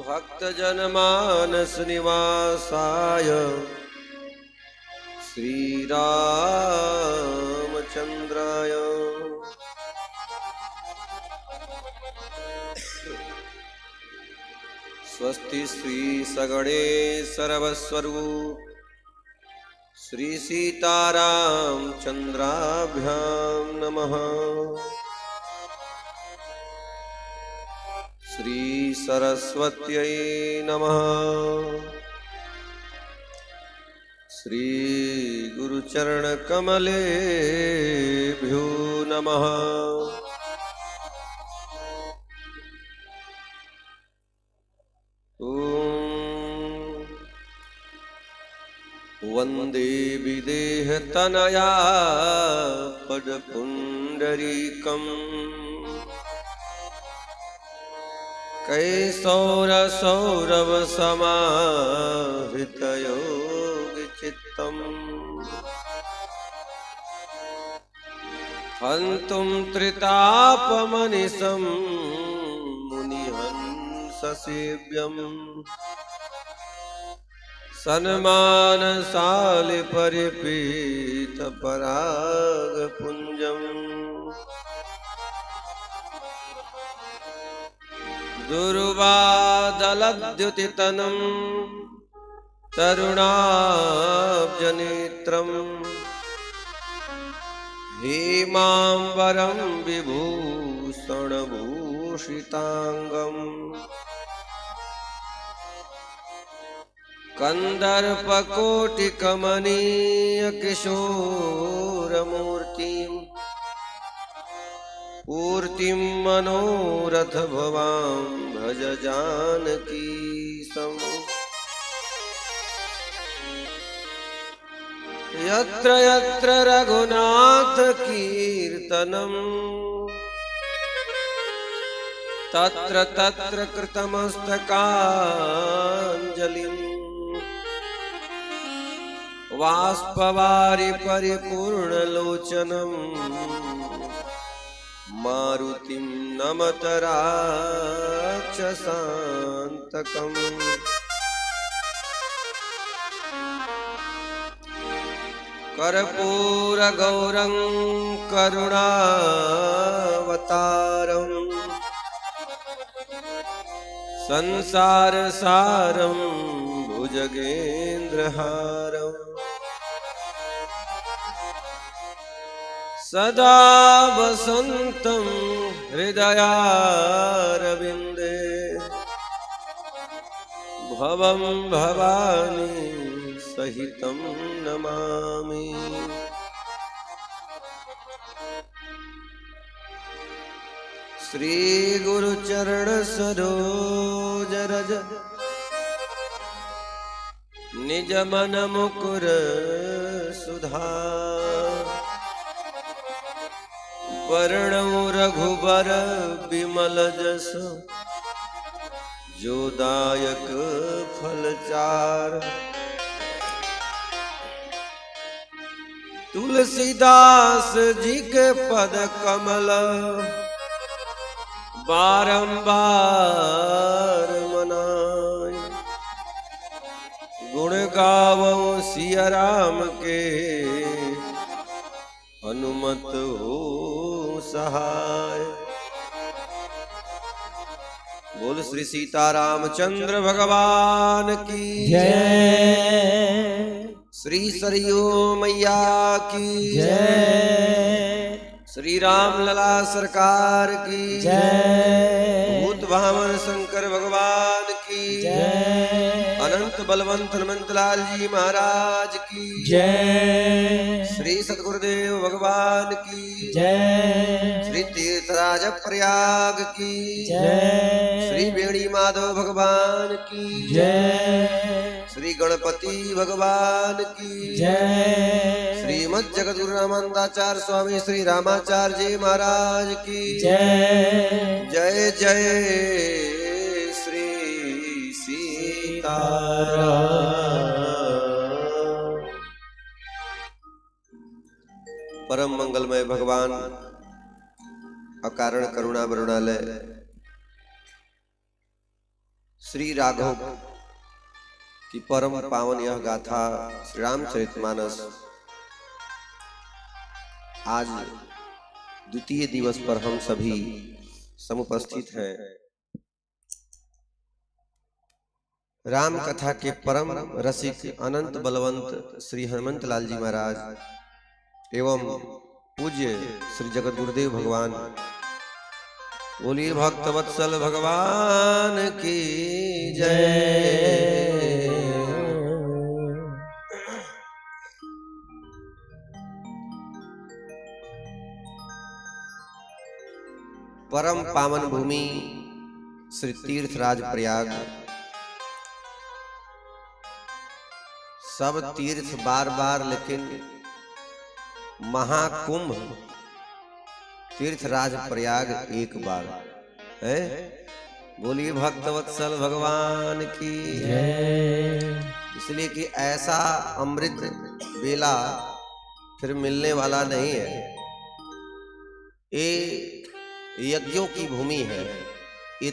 भक्तजनमानस निवासाय श्रीरामचन्द्राय स्वस्ति श्री सगणेशरवस्वरूप श्री सीतारामचन्द्राभ्यां नमः। श्री सरस्वत्यै नमः। श्री गुरुचरणकमलेभ्यो नमः। वन्दे विदेहतनया पदपुण्डरीकम् कैसौरसौरभसमाहृतयोगचित्तम् हन्तुं त्रितापमनिशं मुनिहंससेव्यम् सन्मानसालिपरिपीतपरागपुञ्जम् दुर्वादलद्युतितनं तरुणाब्जनेत्रम् हेमाम्बरं विभूषणभूषिताङ्गम् कन्दर्पकोटिकमनीयकिशोरमूर्तिम् पूर्तिं मनोरथभवां भज जानकीशम्। यत्र यत्र रघुनाथकीर्तनं तत्र तत्र कृतमस्तकाञ्जलिम् बाष्पवारि परिपूर्णलोचनम् मारुतिं नमत राक्षसान्तकम्। कर्पूरगौरं करुणावतारम् संसारसारं भुजगेन्द्रहारम् सदा वसन्तं हृदयारविन्दे भवं भवानी सहितं नमामि। श्री गुरुचरण सरोज रज निज मन मुकुर सुधार वर्णौ रघुबर बिमल जस जो दायक फलचार। तुलसीदास जी के पद कमल बारंबार मनाए गुण गावों सिया राम के हनुमत हो सहाय। बोल श्री सीतारामचंद्र भगवान की जय। श्री सरयू मैया की जय। श्री राम लला सरकार की जय। भूत भावन शंकर भगवान की जय। अनंत बलवंत हनुमंत लाल जी महाराज की जय। श्री सतगुरुदेव भगवान की जय। श्री तीर्थराज प्रयाग की जय। श्री बेणी माधव भगवान की जय। श्री गणपति भगवान की जय। श्रीमद जगत गुरु रामानंदाचार्य स्वामी श्री रामाचार्य जी महाराज की जय। जय जय श्री सीताराम। परम मंगलमय भगवान अकारण करुणा वरुणालय श्री राघव की परम पावन यह गाथा श्री रामचरितमानस आज द्वितीय दिवस पर हम सभी समुपस्थित हैं। राम कथा के परम रसिक अनंत बलवंत श्री हनुमंत लाल जी महाराज एवं पूज्य श्री जगत गुरुदेव भगवान, बोलिए भक्त वत्सल भगवान की जय। परम पावन भूमि श्री तीर्थराज प्रयाग, सब तीर्थ बार बार, लेकिन महाकुंभ तीर्थराज प्रयाग एक बार है। बोलिए भक्त वत्सल भगवान की जय। इसलिए कि ऐसा अमृत बेला फिर मिलने वाला नहीं है। ये यज्ञों की भूमि है, ये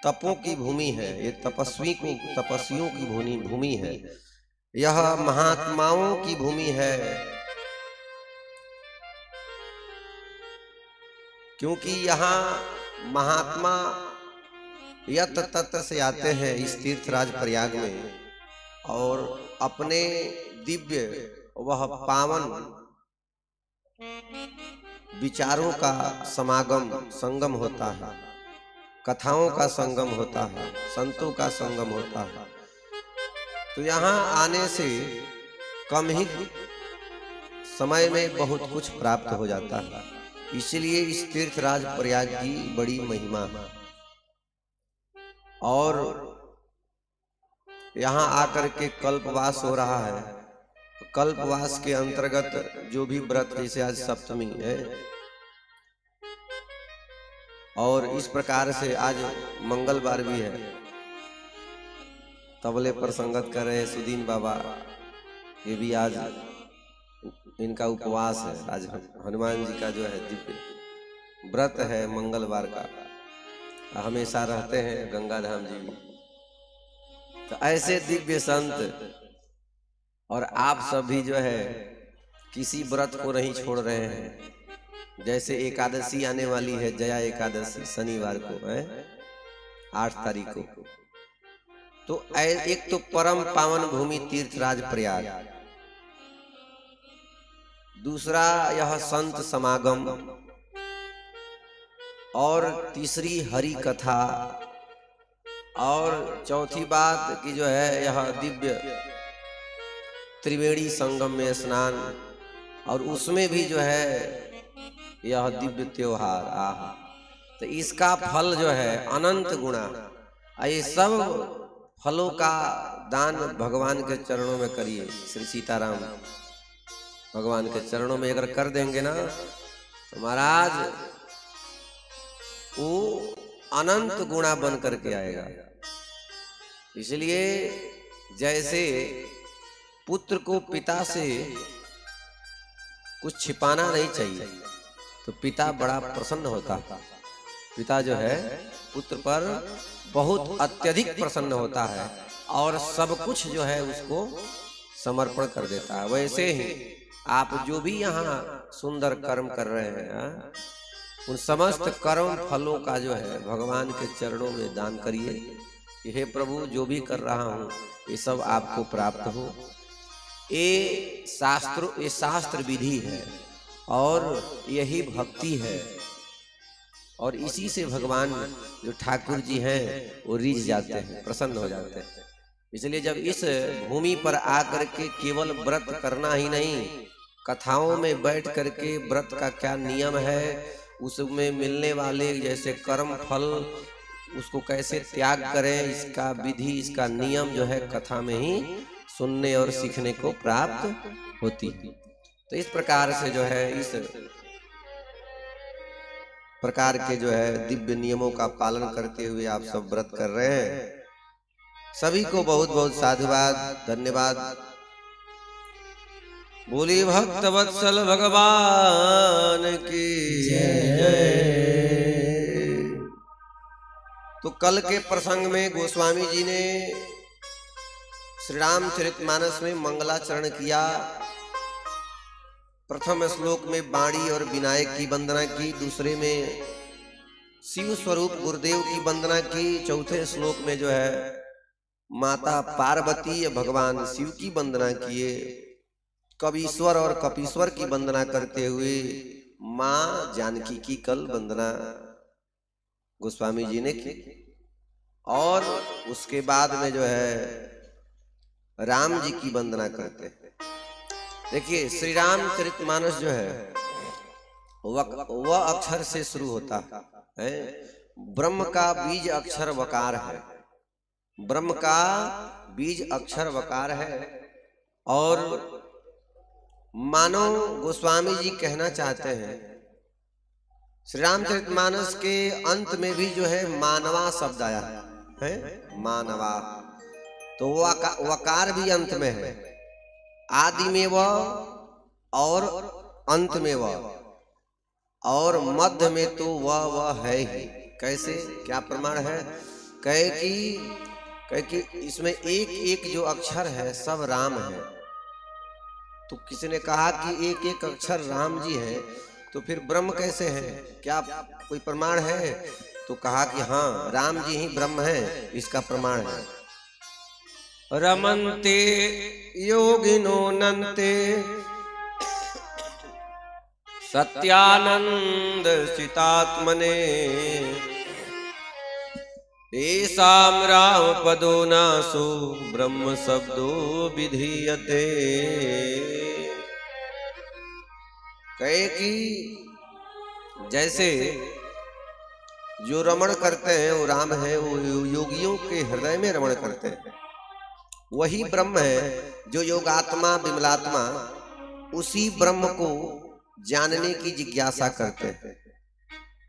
तपों की भूमि है, ये तपस्वियों की भूमि है, यह महात्माओं की भूमि है। क्योंकि यहाँ महात्मा यत तत से आते हैं इस तीर्थराज प्रयाग में और अपने दिव्य वह पावन विचारों का समागम संगम होता है, कथाओं का संगम होता है, संतों का संगम होता है। तो यहाँ आने से कम ही समय में बहुत कुछ प्राप्त हो जाता है। इसलिए इस तीर्थराज प्रयाग की बड़ी महिमा है। और यहाँ आकर के कल्पवास हो रहा है। कल्पवास के अंतर्गत जो भी व्रत, जैसे आज सप्तमी है और इस प्रकार से आज मंगलवार भी है, तबले पर संगत कर रहे सुदीन बाबा, ये भी आज इनका उपवास है। आज हनुमान जी का जो है दिव्य व्रत है मंगलवार का, हमेशा रहते हैं गंगाधाम जी भी। तो ऐसे दिव्य संत और आप सभी जो है किसी व्रत को नहीं छोड़ रहे हैं। जैसे एकादशी आने वाली है, जया एकादशी शनिवार को है 8 तारीख को। तो एक तो परम पावन भूमि तीर्थराज प्रयाग, दूसरा यह संत समागम, और तीसरी हरि कथा, और चौथी बात कि जो है यह दिव्य त्रिवेणी संगम में स्नान, और उसमें भी जो है यह दिव्य त्योहार। तो इसका फल जो है अनंत गुणा। ये सब फलों का दान भगवान के चरणों में करिए। श्री सीताराम भगवान के चरणों में अगर कर देंगे ना तो महाराज वो अनंत गुणा बन करके आएगा। इसलिए जैसे पुत्र को पिता से कुछ छिपाना नहीं चाहिए, तो पिता बड़ा प्रसन्न होता है। पिता जो है पुत्र पर बहुत अत्यधिक प्रसन्न होता है और सब कुछ जो है उसको समर्पण कर देता है। वैसे ही आप जो भी यहाँ सुंदर कर्म कर रहे हैं, उन समस्त कर्म फलों का जो है भगवान के चरणों में दान करिए कि हे प्रभु, जो भी कर रहा हूँ ये सब आपको प्राप्त हो। ये शास्त्र विधि है और यही भक्ति है, और इसी से भगवान जो ठाकुर जी हैं वो रीझ जाते हैं, प्रसन्न हो जाते हैं। इसलिए जब इस भूमि पर आकर के केवल व्रत करना ही नहीं, कथाओं में बैठ करके व्रत का क्या नियम है, उसमें मिलने वाले जैसे कर्म फल, उसको कैसे त्याग करें, इसका विधि, इसका नियम जो है कथा में ही सुनने और सीखने को प्राप्त होती है। तो इस प्रकार से जो है इस प्रकार के जो है दिव्य नियमों का पालन करते हुए आप सब व्रत कर रहे हैं। सभी को बहुत बहुत साधुवाद, धन्यवाद। बोली भक्त वत्सल भगवान की जय। तो कल के प्रसंग में गोस्वामी जी ने श्री रामचरितमानस में मंगलाचरण किया। प्रथम श्लोक में बाणी और विनायक की वंदना की, दूसरे में शिव स्वरूप गुरुदेव की वंदना की, चौथे श्लोक में जो है माता पार्वती भगवान शिव की वंदना किए। कवीश्वर और कपीश्वर की वंदना करते हुए मां जानकी की कल वंदना गोस्वामी जी ने की। और उसके बाद में जो है राम जी की वंदना करते हैं। देखिए श्री रामचरितमानस जो है वह अक्षर से शुरू होता है। ब्रह्म का बीज अक्षर वकार है, ब्रह्म का बीज अक्षर वकार है। और मानो गोस्वामी जी कहना चाहते हैं श्री रामचरितमानस के अंत में भी जो है मानवा शब्द आया है, मानवा, तो वकार भी अंत में है। आदि में वह और अंत में वह और मध्य में तो वह है ही। कैसे, क्या प्रमाण है? कहे कि इसमें एक एक जो अक्षर है सब राम है। तो किसी ने कहा कि एक एक अक्षर राम जी है, तो फिर ब्रह्म कैसे है? क्या कोई प्रमाण है? तो कहा कि हाँ, राम जी ही ब्रह्म है, इसका प्रमाण है। रमन्ते योगिनो नन्ते सत्यानंद चितात्मने येषां राम पदो नासो ब्रह्म शब्दो विधीयते। कहे कि जैसे जो रमण करते हैं वो राम है, वो योगियों के हृदय में रमण करते हैं, वही ब्रह्म है। जो योगात्मा विमलात्मा उसी ब्रह्म को जानने की जिज्ञासा करते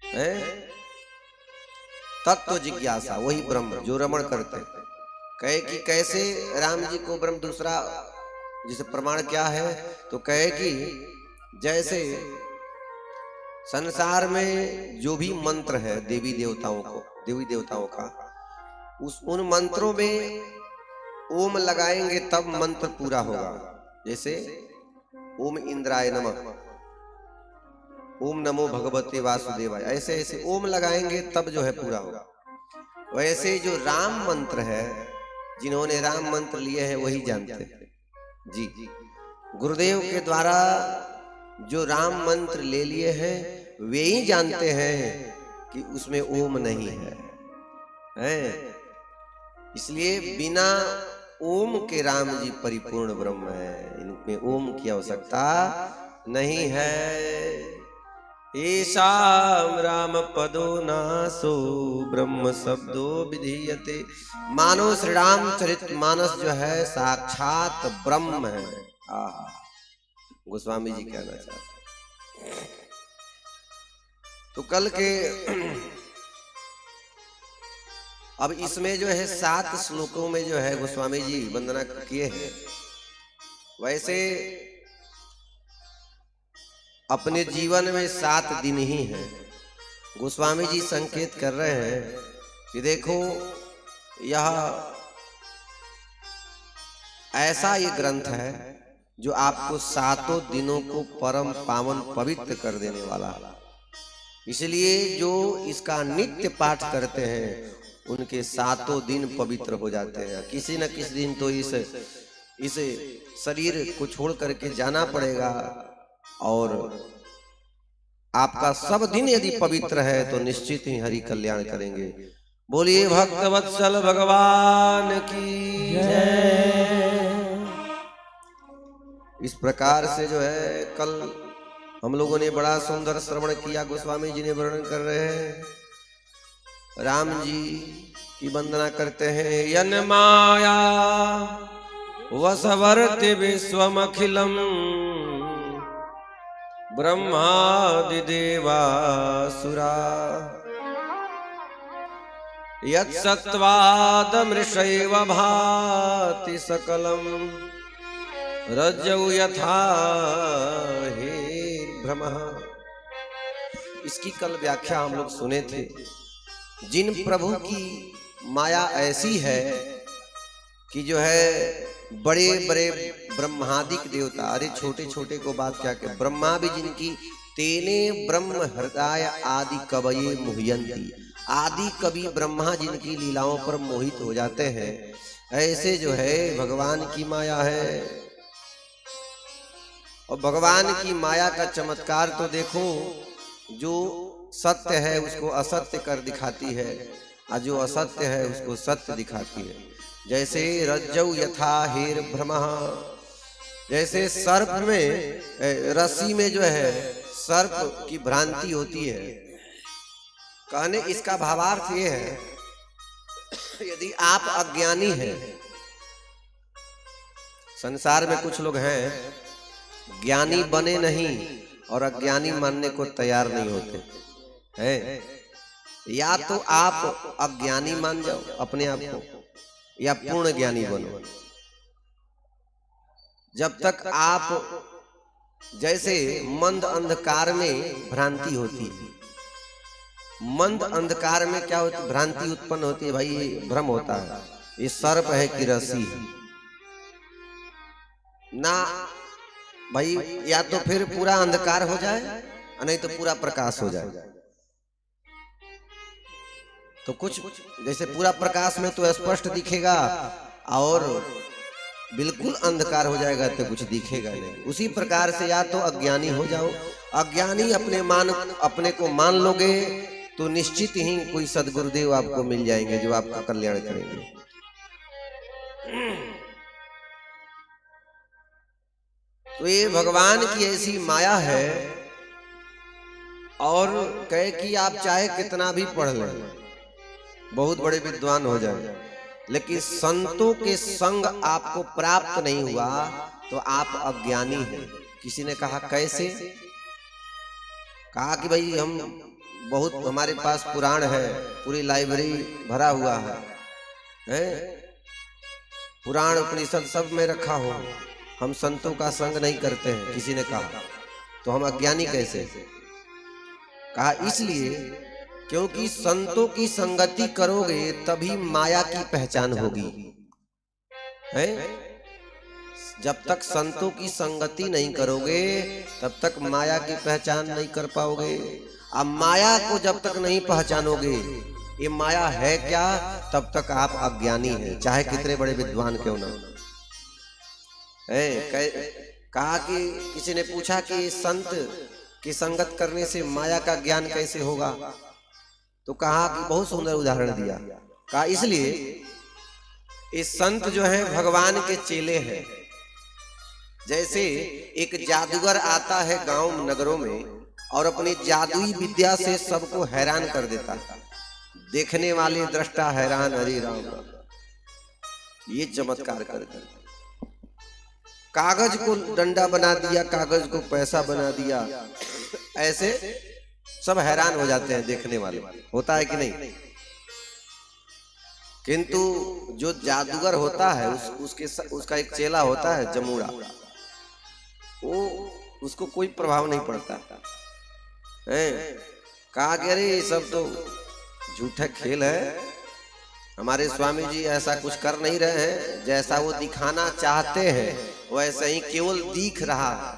हैं, तत्व जिज्ञासा, वही ब्रह्म जो रमण करते हैं। कहे कि कैसे राम जी को ब्रह्म दूसरा, जिसे प्रमाण क्या है? तो कहे कि जैसे संसार में जो भी मंत्र है देवी देवताओं का, उन मंत्रों में ओम लगाएंगे तब मंत्र पूरा होगा। जैसे ओम इंद्राय नमः, ओम नमो भगवते वासुदेवाय, ऐसे ऐसे ओम लगाएंगे तब जो है पूरा होगा। वैसे जो राम मंत्र है, जिन्होंने राम मंत्र लिए हैं वही जानते हैं जी। गुरुदेव के द्वारा जो राम मंत्र ले लिए हैं वे ही जानते हैं कि उसमें ओम नहीं है। इसलिए बिना ओम के राम जी परिपूर्ण ब्रह्म है, इनमें ओम की आवश्यकता नहीं है। येषां राम पदो नासो ब्रह्म शब्दो विधीयते। मानो श्री रामचरितमानस जो है साक्षात ब्रह्म है। गोस्वामी जी कहना चाहते हैं। तो कल के अब इसमें जो है 7 श्लोकों में जो है गोस्वामी जी वंदना किए हैं। वैसे अपने जीवन में 7 दिन ही हैं। गोस्वामी जी संकेत कर रहे हैं कि देखो यह ऐसा ये ग्रंथ है जो आपको 7 दिनों को परम पावन पवित्र कर देने वाला है। इसलिए जो इसका नित्य पाठ करते हैं उनके 7 दिन पवित्र हो जाते हैं। किसी न किसी दिन तो इस शरीर को छोड़ करके जाना पड़ेगा, और आपका सब दिन यदि पवित्र है तो निश्चित ही हरि कल्याण करेंगे। बोलिए भक्तवत्सल भगवान की जय। इस प्रकार से जो है कल हम लोगों ने बड़ा सुंदर श्रवण किया। गोस्वामी जी ने वर्णन कर रहे हैं, राम जी की वंदना करते हैं। यन माया वसवर्ति विश्वमखिलम ब्रह्मादि देवासुरा यत्सत्त्वादमृषैव भाति सकलम रज्जौ यथा हेर्भ्रमः। इसकी कल व्याख्या हम लोग सुने थे। जिन प्रभु की माया ऐसी है कि जो है बड़े बड़े ब्रह्मादिक देवता, अरे छोटे छोटे को बात क्या के, ब्रह्मा भी जिनकी तेने ब्रह्म हृदय आदि कवये मुह्यंती, आदि कवि ब्रह्मा जिनकी लीलाओं पर मोहित हो जाते हैं, ऐसे जो है भगवान की माया है। और भगवान की माया का चमत्कार तो देखो, जो सत्य है उसको असत्य कर दिखाती है, और जो असत्य है उसको सत्य दिखाती है। जैसे रज्जौ यथा हेर भ्रमः, जैसे सर्प में रस्सी में जो है सर्प की भ्रांति होती है। कहने इसका भावार्थ ये है, यदि आप अज्ञानी हैं, संसार में कुछ लोग हैं ज्ञानी बने नहीं और अज्ञानी मानने को तैयार नहीं होते हैं। या तो आप अज्ञानी मान जाओ अपने आप को, या पूर्ण ज्ञानी बनो। जब तक आप, जैसे मंद अंधकार में भ्रांति होती है, मंद अंधकार में क्या होती, भ्रांति उत्पन्न होती है, भाई ये भ्रम होता है, ये सर्प है कि रस्सी है ना भाई। या तो फिर पूरा अंधकार हो जाए, नहीं तो पूरा प्रकाश हो जाए। तो कुछ जैसे पूरा प्रकाश में तो स्पष्ट दिखेगा, और बिल्कुल अंधकार हो जाएगा तो कुछ दिखेगा नहीं। उसी प्रकार से या तो अज्ञानी हो जाओ, अज्ञानी अपने को मान लोगे तो निश्चित ही कोई सद्गुरुदेव आपको मिल जाएंगे जो आपका कल्याण करेंगे। तो ये भगवान की ऐसी माया है, और कहे कि आप चाहे कितना भी पढ़ लें, बहुत बड़े विद्वान हो जाए, लेकिन संतों के संग आपको प्राप्त नहीं हुआ तो आप अज्ञानी हैं। किसी ने कहा कैसे? कहा कि भाई हम बहुत, हमारे पास पुराण है, पूरी लाइब्रेरी भरा हुआ है, पुराण उपनिषद सब में रखा हो, हम संतों का संग नहीं करते हैं। किसी ने कहा तो हम अज्ञानी कैसे? कहा इसलिए क्योंकि संतों की संगति करोगे तभी माया की पहचान होगी, है? जब तक संतों की संगति नहीं करोगे तब तक माया की पहचान नहीं कर पाओगे। अब माया को जब तक नहीं पहचानोगे ये माया है क्या, तब तक आप अज्ञानी हैं, चाहे कितने बड़े विद्वान क्यों ना है। कहा कि किसी ने पूछा कि संत की संगत करने से माया का ज्ञान कैसे होगा, तो कहा कि बहुत सुंदर उदाहरण दिया। कहा इसलिए ये संत जो है भगवान के चेले हैं। जैसे एक जादूगर आता है गांव नगरों में और अपनी जादुई विद्या से सबको हैरान कर देता है, देखने वाले दृष्टा हैरान, हरि राम ये चमत्कार कर दिया, कागज को डंडा बना दिया, कागज को पैसा बना दिया, ऐसे सब हैरान हो जाते हैं देखने वाले। होता है कि नहीं? किंतु जो जादूगर होता है उसका एक चेला होता है जमूड़ा, वो उसको कोई प्रभाव नहीं पड़ता है। कहा कि अरे ये सब तो झूठा खेल है, हमारे स्वामी जी ऐसा कुछ कर नहीं रहे हैं, जैसा वो दिखाना चाहते हैं वैसा ही केवल दिख रहा है,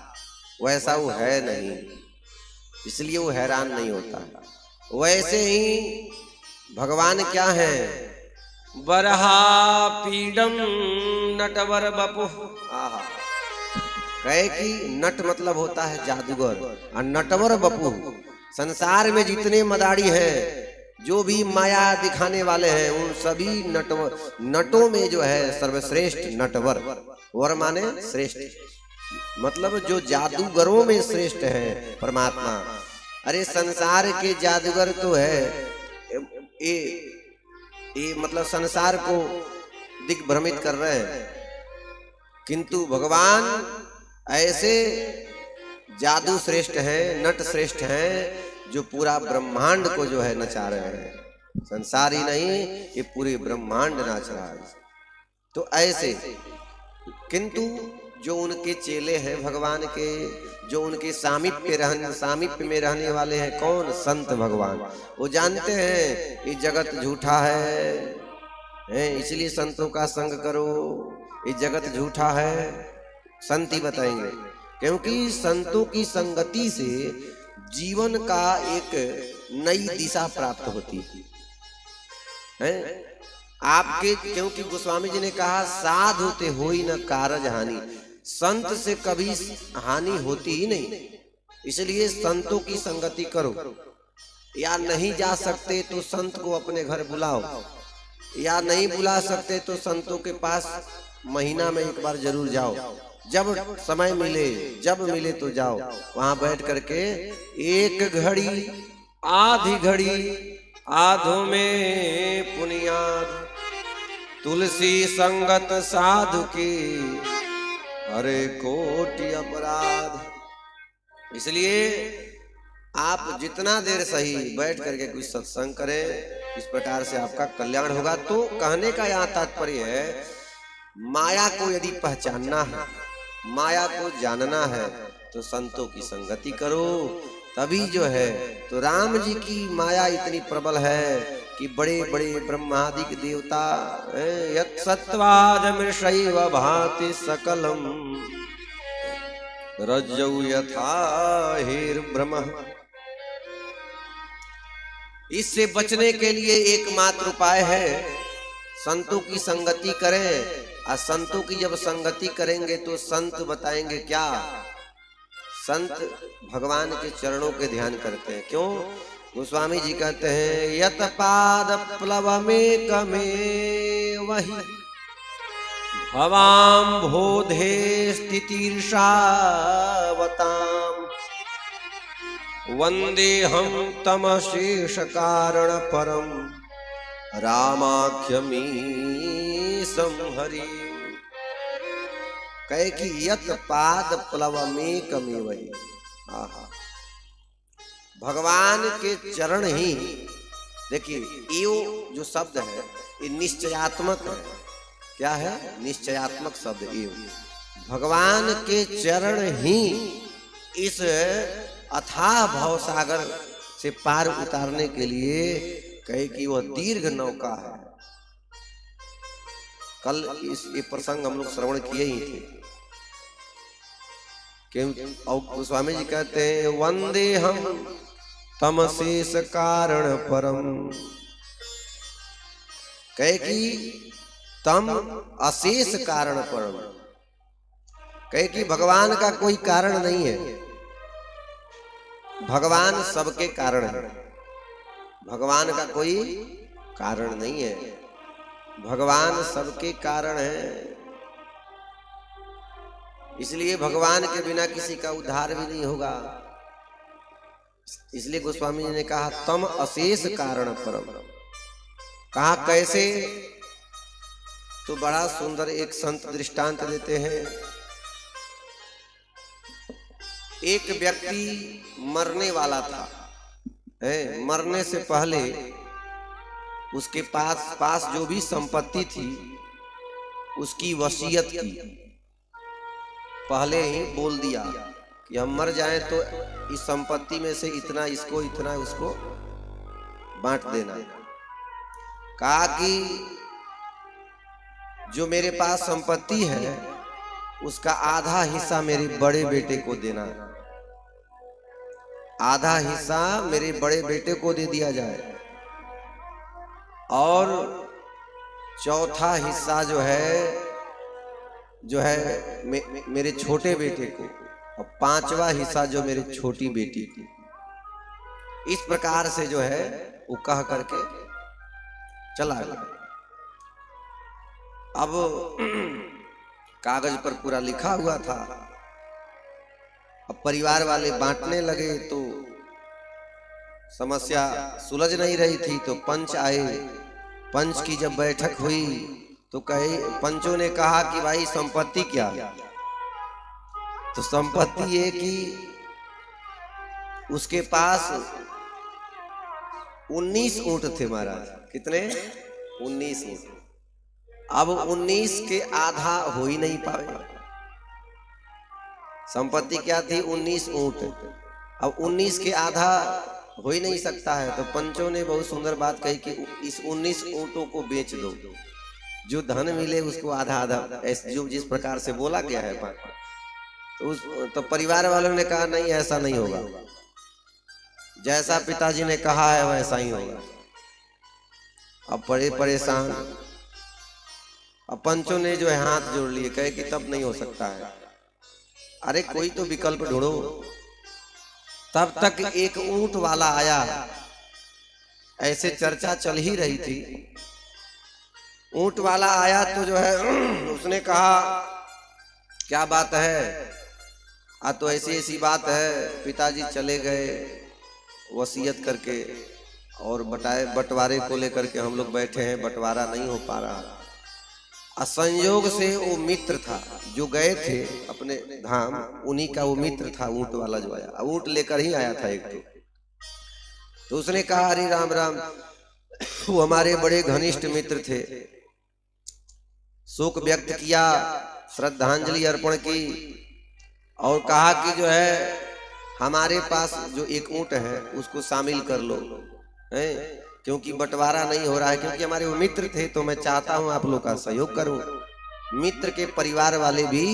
वैसा वो है नहीं, इसलिए वो हैरान नहीं होता। वैसे ही भगवान क्या है, बरहा पीडम नटवर बपु। कहे कि नट मतलब होता है जादूगर, और नटवर बपु, संसार में जितने मदारी हैं, जो भी माया दिखाने वाले हैं, उन सभी नटों में जो है सर्वश्रेष्ठ नटवर, वर माने श्रेष्ठ, मतलब जो जादूगरों में श्रेष्ठ है परमात्मा। अरे संसार के जादूगर तो है ये मतलब संसार को दिग्भ्रमित कर रहे हैं, किंतु भगवान ऐसे जादू श्रेष्ठ है, नट श्रेष्ठ है, जो पूरा ब्रह्मांड को जो है नचा रहे हैं। संसार ही नहीं, ये पूरे ब्रह्मांड नाच रहा है। तो ऐसे, किंतु जो उनके चेले हैं भगवान के, जो उनके सामीप्य में रहने वाले हैं, कौन? संत भगवान। वो जानते हैं ये जगत झूठा है, इसलिए संतों का संग करो, ये जगत झूठा है। संत ही बताएंगे, क्योंकि संतों की संगति से जीवन का एक नई दिशा प्राप्त होती है आपके। क्योंकि गोस्वामी जी ने कहा साधु ते होई न कारज हानि, संत से कभी हानि होती ही नहीं। इसलिए संतों की संगति करो। या नहीं जा सकते तो संत को अपने घर बुलाओ, या नहीं बुला सकते तो संतों के पास महीना में एक बार जरूर जाओ। जब समय मिले, जब मिले तो जाओ, वहां बैठ करके एक घड़ी आधी घड़ी आधो में पुनियाद, तुलसी संगत साधु की हरे कोटि अपराध। इसलिए आप जितना देर सही बैठ करके कुछ सत्संग करें, इस प्रकार से आपका कल्याण होगा। तो कहने का यहाँ तात्पर्य है, माया को यदि पहचानना है, माया को जानना है, तो संतों की संगति करो, तभी जो है। तो राम जी की माया इतनी प्रबल है कि बड़े बड़े ब्रह्मादिक देवता, यत् सत्वाद मृषैव भाति सकलम रज्जौ यथा हेर्ब्रह्म। इससे बचने के लिए एकमात्र उपाय है, संतों की संगति करें। और संतों की जब संगति करेंगे तो संत बताएंगे क्या? संत भगवान के चरणों के ध्यान करते हैं। क्यों? गोस्वामी जी कहते हैं, यत पाद प्लव में कमे वही भवाम बोधे स्थितिर्षावताम, वंदे हम तम शेष कारण परम रामाख्यमी संहरि। कहे कि यत पाद प्लव में कमी वही, भगवान के चरण ही। देखिए यो जो शब्द है ये निश्चयात्मक है। क्या है? निश्चयात्मक शब्द यो। भगवान के चरण ही इस अथाह भवसागर से पार उतारने के लिए, कहे कि वह दीर्घ नौका है। कल ये प्रसंग हम लोग श्रवण किए ही थे। और स्वामी जी कहते हैं, वंदे हम तम शेष कारण परम। कहे कि तम अशेष कारण परम। कहे कि भगवान का कोई कारण नहीं है, भगवान सबके कारण है। भगवान का कोई कारण नहीं है, भगवान सबके कारण है। इसलिए भगवान के बिना किसी का उद्धार भी नहीं होगा। इसलिए गोस्वामी जी ने कहा तम अशेष कारण परम। कहा कैसे? तो बड़ा सुंदर एक संत दृष्टांत देते हैं। एक व्यक्ति मरने वाला था, मरने से पहले उसके पास जो भी संपत्ति थी उसकी वसीयत की, पहले ही बोल दिया कि हम मर जाएं तो इस संपत्ति में से इतना इसको, इतना उसको बांट देना। कहा कि जो मेरे पास संपत्ति है उसका आधा हिस्सा मेरे बड़े बेटे को देना, आधा हिस्सा मेरे बड़े बेटे को दे दिया जाए, और चौथा हिस्सा जो है मेरे छोटे बेटे को, और पांचवा हिस्सा जो मेरी छोटी बेटी की। इस प्रकार से जो है वो कह करके चला गया। अब कागज पर पूरा लिखा हुआ था। अब परिवार वाले बांटने लगे तो समस्या सुलझ नहीं रही थी। तो पंच आए। पंच की जब बैठक हुई तो पंचों ने कहा कि भाई संपत्ति क्या? तो संपत्ति ये कि उसके पास 19 ऊंट थे महाराज। कितने? 19 ऊंट। अब 19 के आधा हो ही नहीं पाए। संपत्ति क्या थी? 19 ऊंट। अब 19 के आधा हो ही नहीं सकता है, तो पंचों ने बहुत सुंदर बात कही कि इस 19 ऊंटों को बेच दो, जो धन मिले उसको आधा आधा, जो जिस प्रकार से बोला गया है। तो परिवार वालों ने कहा नहीं, ऐसा नहीं होगा, जैसा पिताजी ने कहा है वैसा ही होगा। अब परेशान, अब पंचों ने जो है हाथ जोड़ लिए, कहे कि तब नहीं हो सकता है, अरे कोई तो विकल्प ढूंढो। तब तक एक ऊंट वाला आया, ऐसे चर्चा चल ही रही थी। ऊंट वाला आया तो जो है उसने कहा क्या बात है? तो ऐसी बात है, पिताजी चले गए वसीयत करके, और बंटवारे को लेकर के हम लोग बैठे हैं, बंटवारा नहीं हो पा रहा। असंयोग से वो मित्र था जो गए थे अपने धाम, उन्हीं का वो मित्र था ऊंट वाला जो आया। ऊंट लेकर ही आया था एक तो उसने कहा हरि राम राम, वो हमारे बड़े घनिष्ठ मित्र थे। शोक व्यक्त किया, श्रद्धांजलि अर्पण की, और कहा कि जो है हमारे पास जो एक ऊंट है उसको शामिल कर लो, है? क्योंकि बंटवारा नहीं हो रहा है, क्योंकि हमारे वो मित्र थे, तो मैं चाहता हूं आप लोग का सहयोग करूं। मित्र के परिवार वाले भी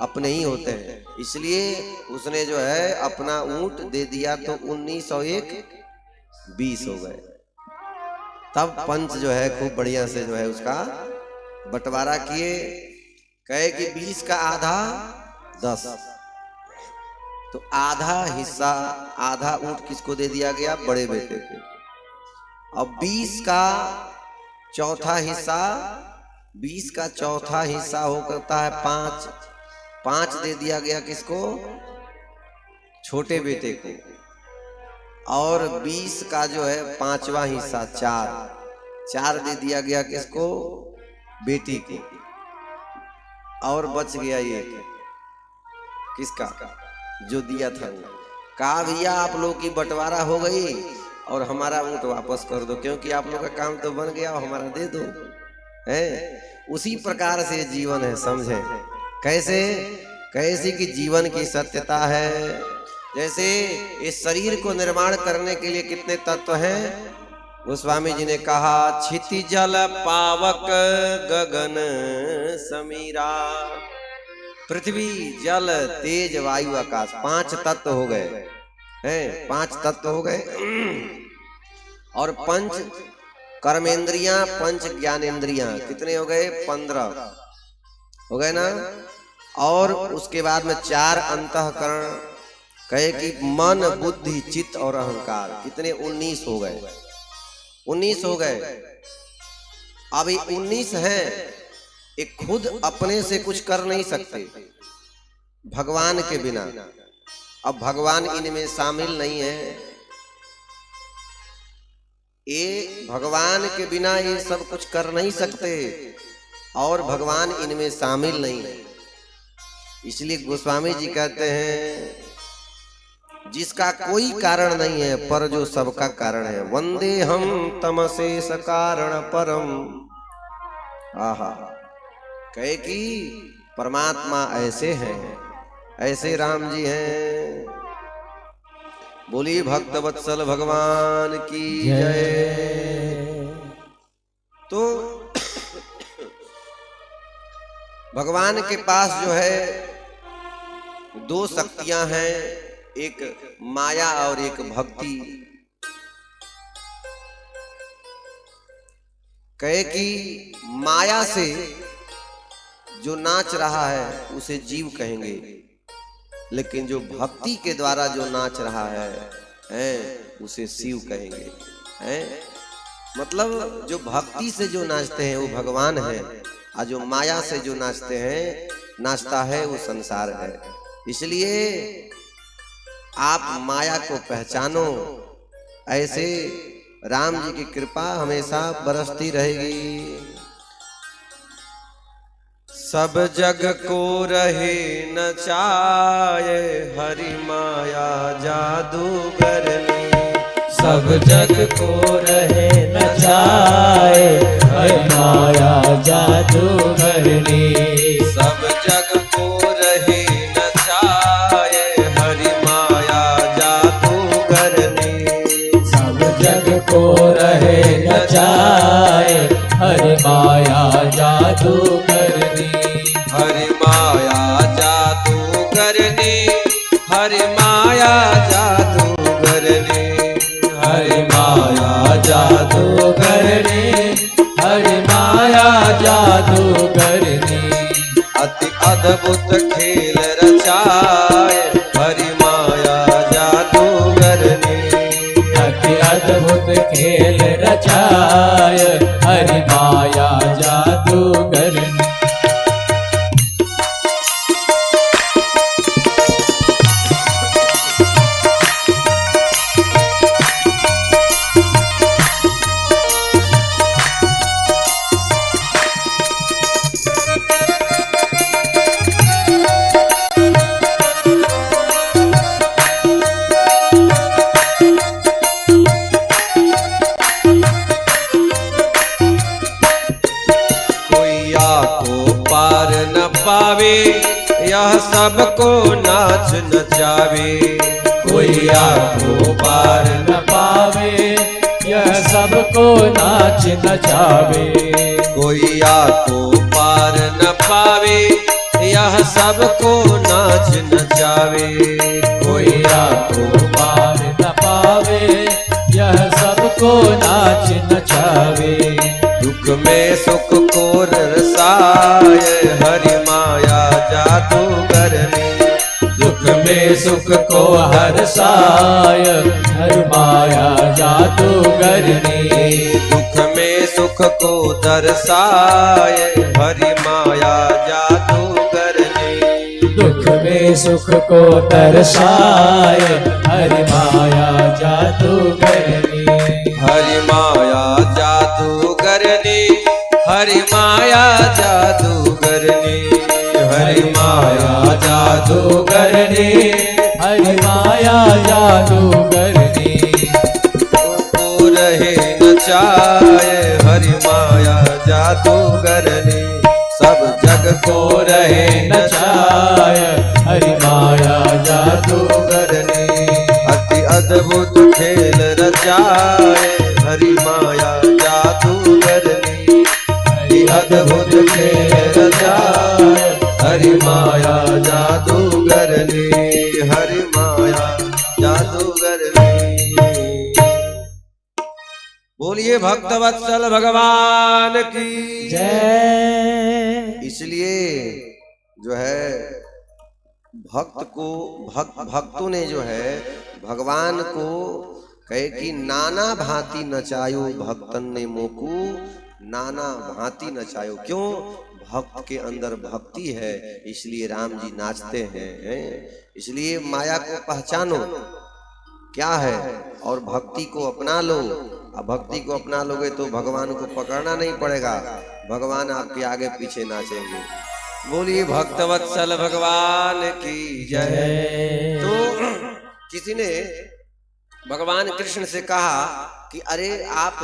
अपने ही होते हैं, इसलिए उसने जो है अपना ऊंट दे दिया, तो 19 और 1 20 हो गए। तब पंच जो है खूब बढ़िया से जो है उसका बंटवारा किए, कहे कि 20 का आधा 10, तो आधा हिस्सा, आधा ऊंट किसको दे दिया गया? बड़े बेटे को। अब 20 का चौथा हिस्सा, 20 का चौथा हिस्सा हो करता है 5, 5 दे दिया गया किसको? छोटे बेटे को। और 20 का जो है 5वां हिस्सा 4 दे दिया गया किसको? बेटी को। और बच गया ये किसका? जो दिया था वो। कहा भैया आप लोग की बंटवारा हो गई और हमारा ऊंट वापस कर दो, क्योंकि आप लोग का काम तो बन गया, और हमारा दे दो, है? उसी प्रकार से जीवन है, समझे? कैसे कि जीवन की सत्यता है। जैसे इस शरीर को निर्माण करने के लिए कितने तत्व हैं? गोस्वामी जी ने कहा क्षिति जल पावक गगन समीरा, पृथ्वी जल तेज वायु आकाश, 5 तत्व हो गए हैं, 5 तत्व हो गए। और 5 कर्मेंद्रियां, 5 ज्ञानेंद्रियां, कितने हो गए? 15 हो गए ना। और उसके बाद में 4 अंतःकरण, कहे कि मन बुद्धि चित्त और अहंकार, कितने? 19 हो गए, 19 हो गए। अब 19 हैं, एक खुद अपने से कुछ कर नहीं सकते भगवान के बिना। अब भगवान इनमें शामिल नहीं है, ये भगवान के बिना ये सब कुछ कर नहीं सकते, और भगवान इनमें शामिल नहीं है। इसलिए गोस्वामी जी कहते हैं जिसका कोई कारण नहीं है पर जो सबका कारण है, वंदे हम तमशेष कारण परम। आहा, कहे कि परमात्मा ऐसे हैं, ऐसे राम जी हैं। बोली भक्त वत्सल भगवान की जय। तो भगवान के पास जो है 2 शक्तियां हैं, एक माया और एक भक्ति। कहे कि माया से जो नाच रहा है उसे जीव कहेंगे, लेकिन जो भक्ति के द्वारा जो नाच रहा है उसे शिव कहेंगे, हैं? मतलब जो भक्ति से जो नाचते हैं वो भगवान है, और जो माया से जो नाचता है वो संसार है। इसलिए आप माया को पहचानो, ऐसे राम जी की कृपा हमेशा बरसती रहेगी। सब जग को रहे नचाए हरि माया जादूगरनी, सब जग को रहे नचाए हरि माया जादूगरनी, सब जग को रहे नचाए हरि माया जादूगरनी, हरि माया जादूगरनी, हरि माया जादूगरनी, हरि माया जादूगरनी, हरि माया जादूगरनी। अति अद्भुत खेल रचाए हरि माया जादूगरनी, अति अद्भुत खेल रचाय हरि माया जादूगरनी। पावे यह सबको नाच नचावे, कोई आपको पार न पावे यह सबको नाच नचावे, कोई आपको पार न पावे यह सबको नाच नचावे, कोई आपको पार न पावे यह सबको नाच नचावे। दुख में सुख को रसाए हरि माया जादूगरनी, दुख में सुख को हर्षाय हरि माया जादूगरनी, दुख में सुख को दर्शाए हरि माया जादूगरनी, दुख में सुख को दर्शाय हरि माया जादूगरनी, हरि माया जादूगरनी, हरि माया जादूगरनी, हरि माया जादूगरनी, हरि माया जादूगरनी। को रहे नचाए हरि माया जादूगरनी, सब जग को रहे नचाय हरि माया जादूगरनी, अति अद्भुत खेल रचाए हरि माया जादूगरनी, अति अद्भुत खेल रचाए हरि माया जादूगरनी, हरि माया जादूगरनी। बोलिए भक्तवत्सल भगवान की जय। इसलिए जो है भक्तों ने जो है भगवान को कहे कि नाना भांति नचायो भक्तन ने मोकू, नाना भांति नचायो। क्यों? भक्त के अंदर भक्ति है, इसलिए राम जी नाचते हैं। इसलिए माया को पहचानो क्या है और भक्ति को अपना लो। अब भक्ति को अपना लोगे तो भगवान को पकड़ना नहीं पड़ेगा, भगवान आपके आगे पीछे नाचेंगे। बोलिए भक्तवत्सल भगवान की जय। तो किसी ने भगवान कृष्ण से कहा कि अरे आप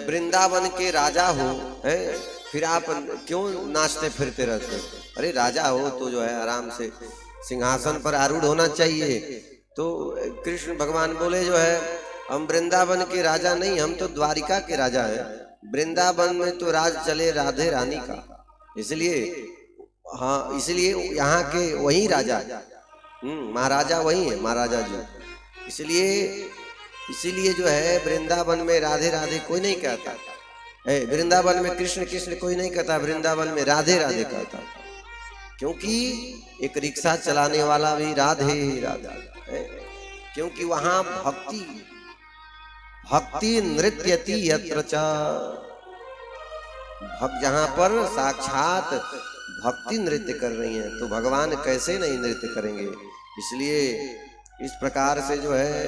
वृंदावन के राजा हो, फिर आप क्यों नाचते फिरते रहते? अरे राजा हो तो जो है आराम से सिंहासन पर आरूढ़ होना चाहिए। तो कृष्ण भगवान बोले जो है हम वृंदावन के राजा नहीं, हम तो द्वारिका के राजा हैं। वृंदावन में तो राज चले राधे रानी का, इसलिए हाँ, इसलिए यहाँ के वही राजा, महाराजा वही है, महाराजा जी। इसीलिए जो है वृंदावन में राधे राधे कोई नहीं कहता, वृंदावन में कृष्ण कृष्ण कोई नहीं कहता, वृंदावन में राधे राधे कहता। क्योंकि एक रिक्शा चलाने वाला भी राधे राधे, क्योंकि वहां भक्ति नृत्यति यत्र च, जहां पर साक्षात भक्ति नृत्य कर रही है तो भगवान कैसे नहीं नृत्य करेंगे। इसलिए इस प्रकार से जो है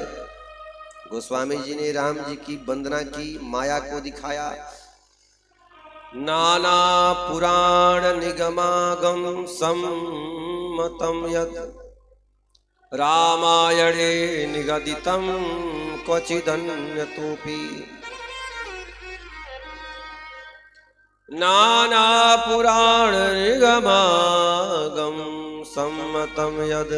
गोस्वामी जी ने राम जी की वंदना की, माया को दिखाया। नाना पुराण निगमागम सम्मतम यत् रामायणे निगदितं क्वचिदन्यतोऽपि। नाना पुराण निगमागम सम्मतं यद्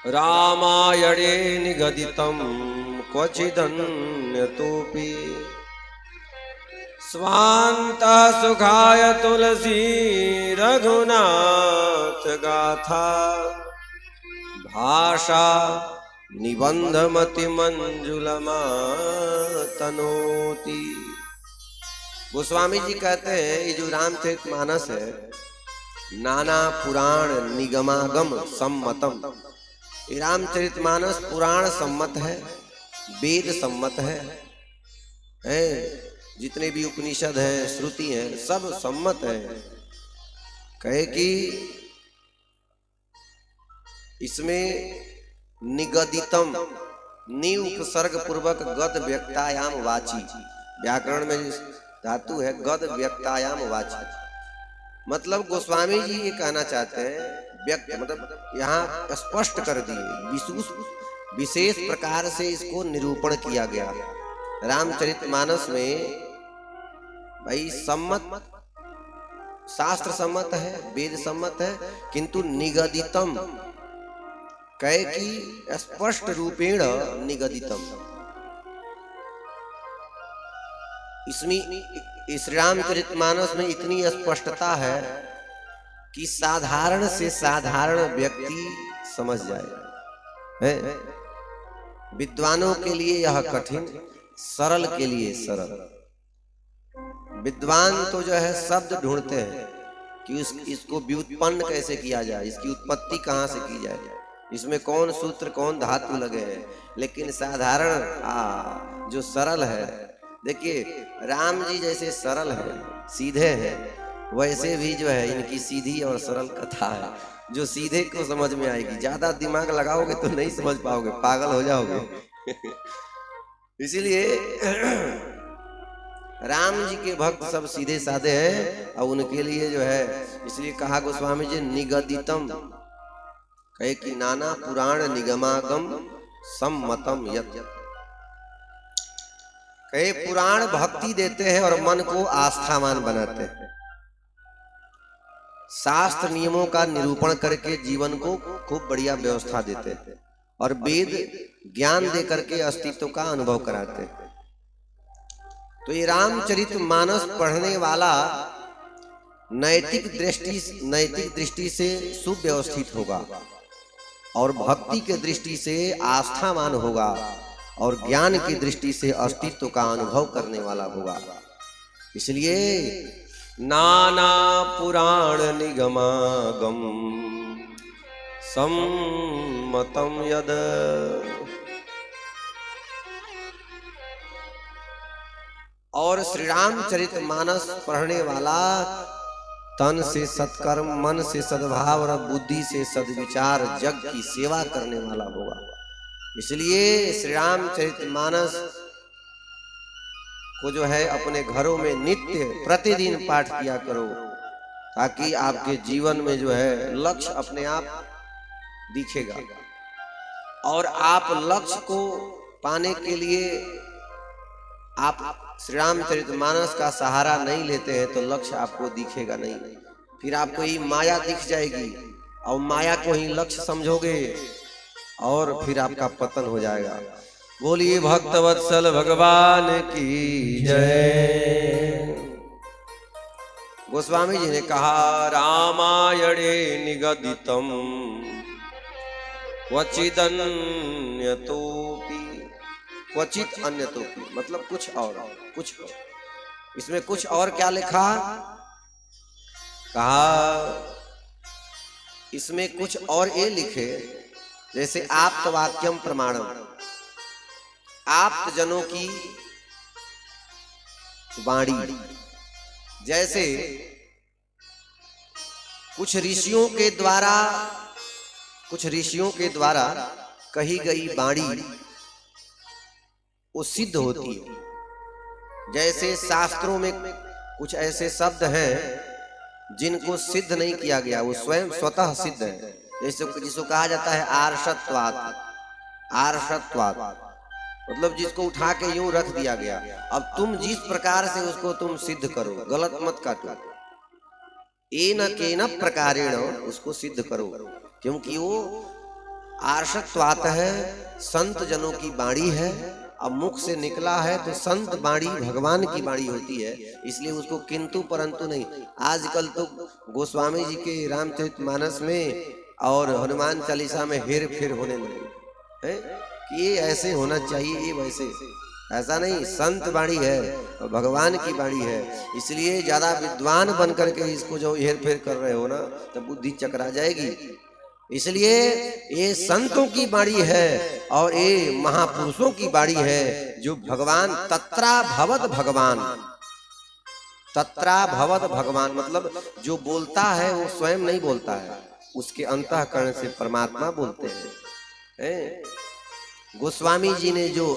रामायणे निगदितं क्वचिदन्यतोऽपि। स्वांत सुखाय तुलसी रघुनाथ गाथा भाषा निबंध मति मंजुलमा तनोति। गोस्वामी जी कहते हैं ये जो रामचरितमानस है नाना पुराण निगमागम सम्मतम, ये रामचरितमानस पुराण सम्मत है, वेद सम्मत है, जितने भी उपनिषद हैं श्रुति हैं सब सम्मत है। कहे कि इसमें निगदितम नि उपसर्ग पूर्वक गद व्यक्तायाम वाची, व्याकरण में धातु है गद व्यक्तायाम वाची, मतलब गोस्वामी जी ये कहना चाहते हैं व्यक्त मतलब यहाँ स्पष्ट कर दिए, विशेष प्रकार से इसको निरूपण किया गया। रामचरितमानस में भाई सम्मत शास्त्र सम्मत है, वेद सम्मत है, किंतु निगदितम कहे कि स्पष्ट रूपेण निगदितम। इसमें इस रामचरितमानस में इतनी स्पष्टता है कि साधारण से साधारण व्यक्ति समझ जाए, है विद्वानों के लिए यह कठिन, सरल के लिए सरल। विद्वान तो जो है शब्द ढूंढते हैं कि इसको व्युत्पन्न कैसे किया जाए, इसकी उत्पत्ति कहाँ से की जाए, इसमें कौन सूत्र कौन धातु लगे हैं, लेकिन साधारण जो सरल है, देखिए राम जी जैसे सरल है सीधे हैं, वैसे भी जो है इनकी सीधी और सरल कथा है जो सीधे को समझ में आएगी। ज्यादा दिमाग लगाओगे तो नहीं समझ पाओगे, पागल हो जाओगे। इसीलिए राम जी के भक्त सब सीधे साधे हैं और उनके लिए जो है, इसलिए कहा गोस्वामी जी निगदितम, कहे कि नाना पुराण निगमागम सम्मतम यत्, कहे पुराण भक्ति देते हैं और मन को आस्थावान बनाते हैं, शास्त्र नियमों का निरूपण करके जीवन को खूब बढ़िया व्यवस्था देते हैं और वेद ज्ञान दे करके अस्तित्व का अनुभव कराते हैं। तो ये रामचरितमानस पढ़ने वाला नैतिक दृष्टि से सुव्यवस्थित होगा और भक्ति के दृष्टि से आस्थावान होगा और ज्ञान की दृष्टि से अस्तित्व का अनुभव करने वाला होगा। इसलिए नाना पुराण निगमागम सम्मतम यद, और श्री रामचरितमानस पढ़ने वाला तन से सत्कर्म, मन से सद्भाव और बुद्धि से सद्विचार, जग की सेवा करने वाला होगा। इसलिए श्री रामचरितमानस को जो है अपने घरों में नित्य प्रतिदिन पाठ किया करो, ताकि आपके जीवन में जो है लक्ष्य अपने आप दिखेगा। और आप लक्ष्य को पाने के लिए आप श्री रामचरितमानस का सहारा नहीं लेते हैं तो लक्ष्य आपको दिखेगा नहीं। फिर आपको ये माया दिख जाएगी और माया को ही लक्ष्य समझोगे और फिर आपका पतन हो जाएगा। बोलिए भक्तवत्सल भगवान की जय। गोस्वामी जी ने कहा रामायणे निगदितम क्वचिदन्यतोपि, क्वचित अन्यतोपि मतलब कुछ और। इसमें कुछ और क्या लिखा? कहा इसमें कुछ और ये लिखे जैसे आप्त वाक्यम प्रमाणम, आप्त जनों की वाणी, जैसे कुछ ऋषियों के द्वारा कही गई वाणी वो सिद्ध होती है। जैसे शास्त्रों में कुछ ऐसे शब्द हैं जिनको सिद्ध नहीं किया गया, वो स्वयं स्वतः सिद्ध है। जैसे जिसको कहा जाता है आर्षत्वात्, आर्षत्वात् मतलब जिसको उठा के यूं रख दिया गया। अब तुम जिस प्रकार से उसको तुम सिद्ध करो, गलत मत काटो, एन केन प्रकारेण उसको सिद्ध करो, क्योंकि वो आर्षत्वात् है, संत जनों की वाणी है अब मुख से निकला है तो संत बाणी भगवान की बाणी होती है, इसलिए उसको किंतु परंतु नहीं। आजकल तो गोस्वामी जी के रामचरितमानस में और हनुमान चालीसा में हेर फेर होने लगे है कि ये ऐसे होना चाहिए, ये वैसे, ऐसा नहीं। संत बाणी है और भगवान की बाणी है, इसलिए ज्यादा विद्वान बन करके इसको जो हेर फेर कर रहे हो ना, तो बुद्धि चकरा जाएगी। इसलिए ये संतों की बाणी है और ये महापुरुषों की बाणी है, जो भगवान तत्रा भवत भगवान, तत्रा भवत भगवान मतलब जो बोलता है वो स्वयं नहीं बोलता है, उसके अंतःकरण से परमात्मा बोलते हैं। गोस्वामी जी ने जो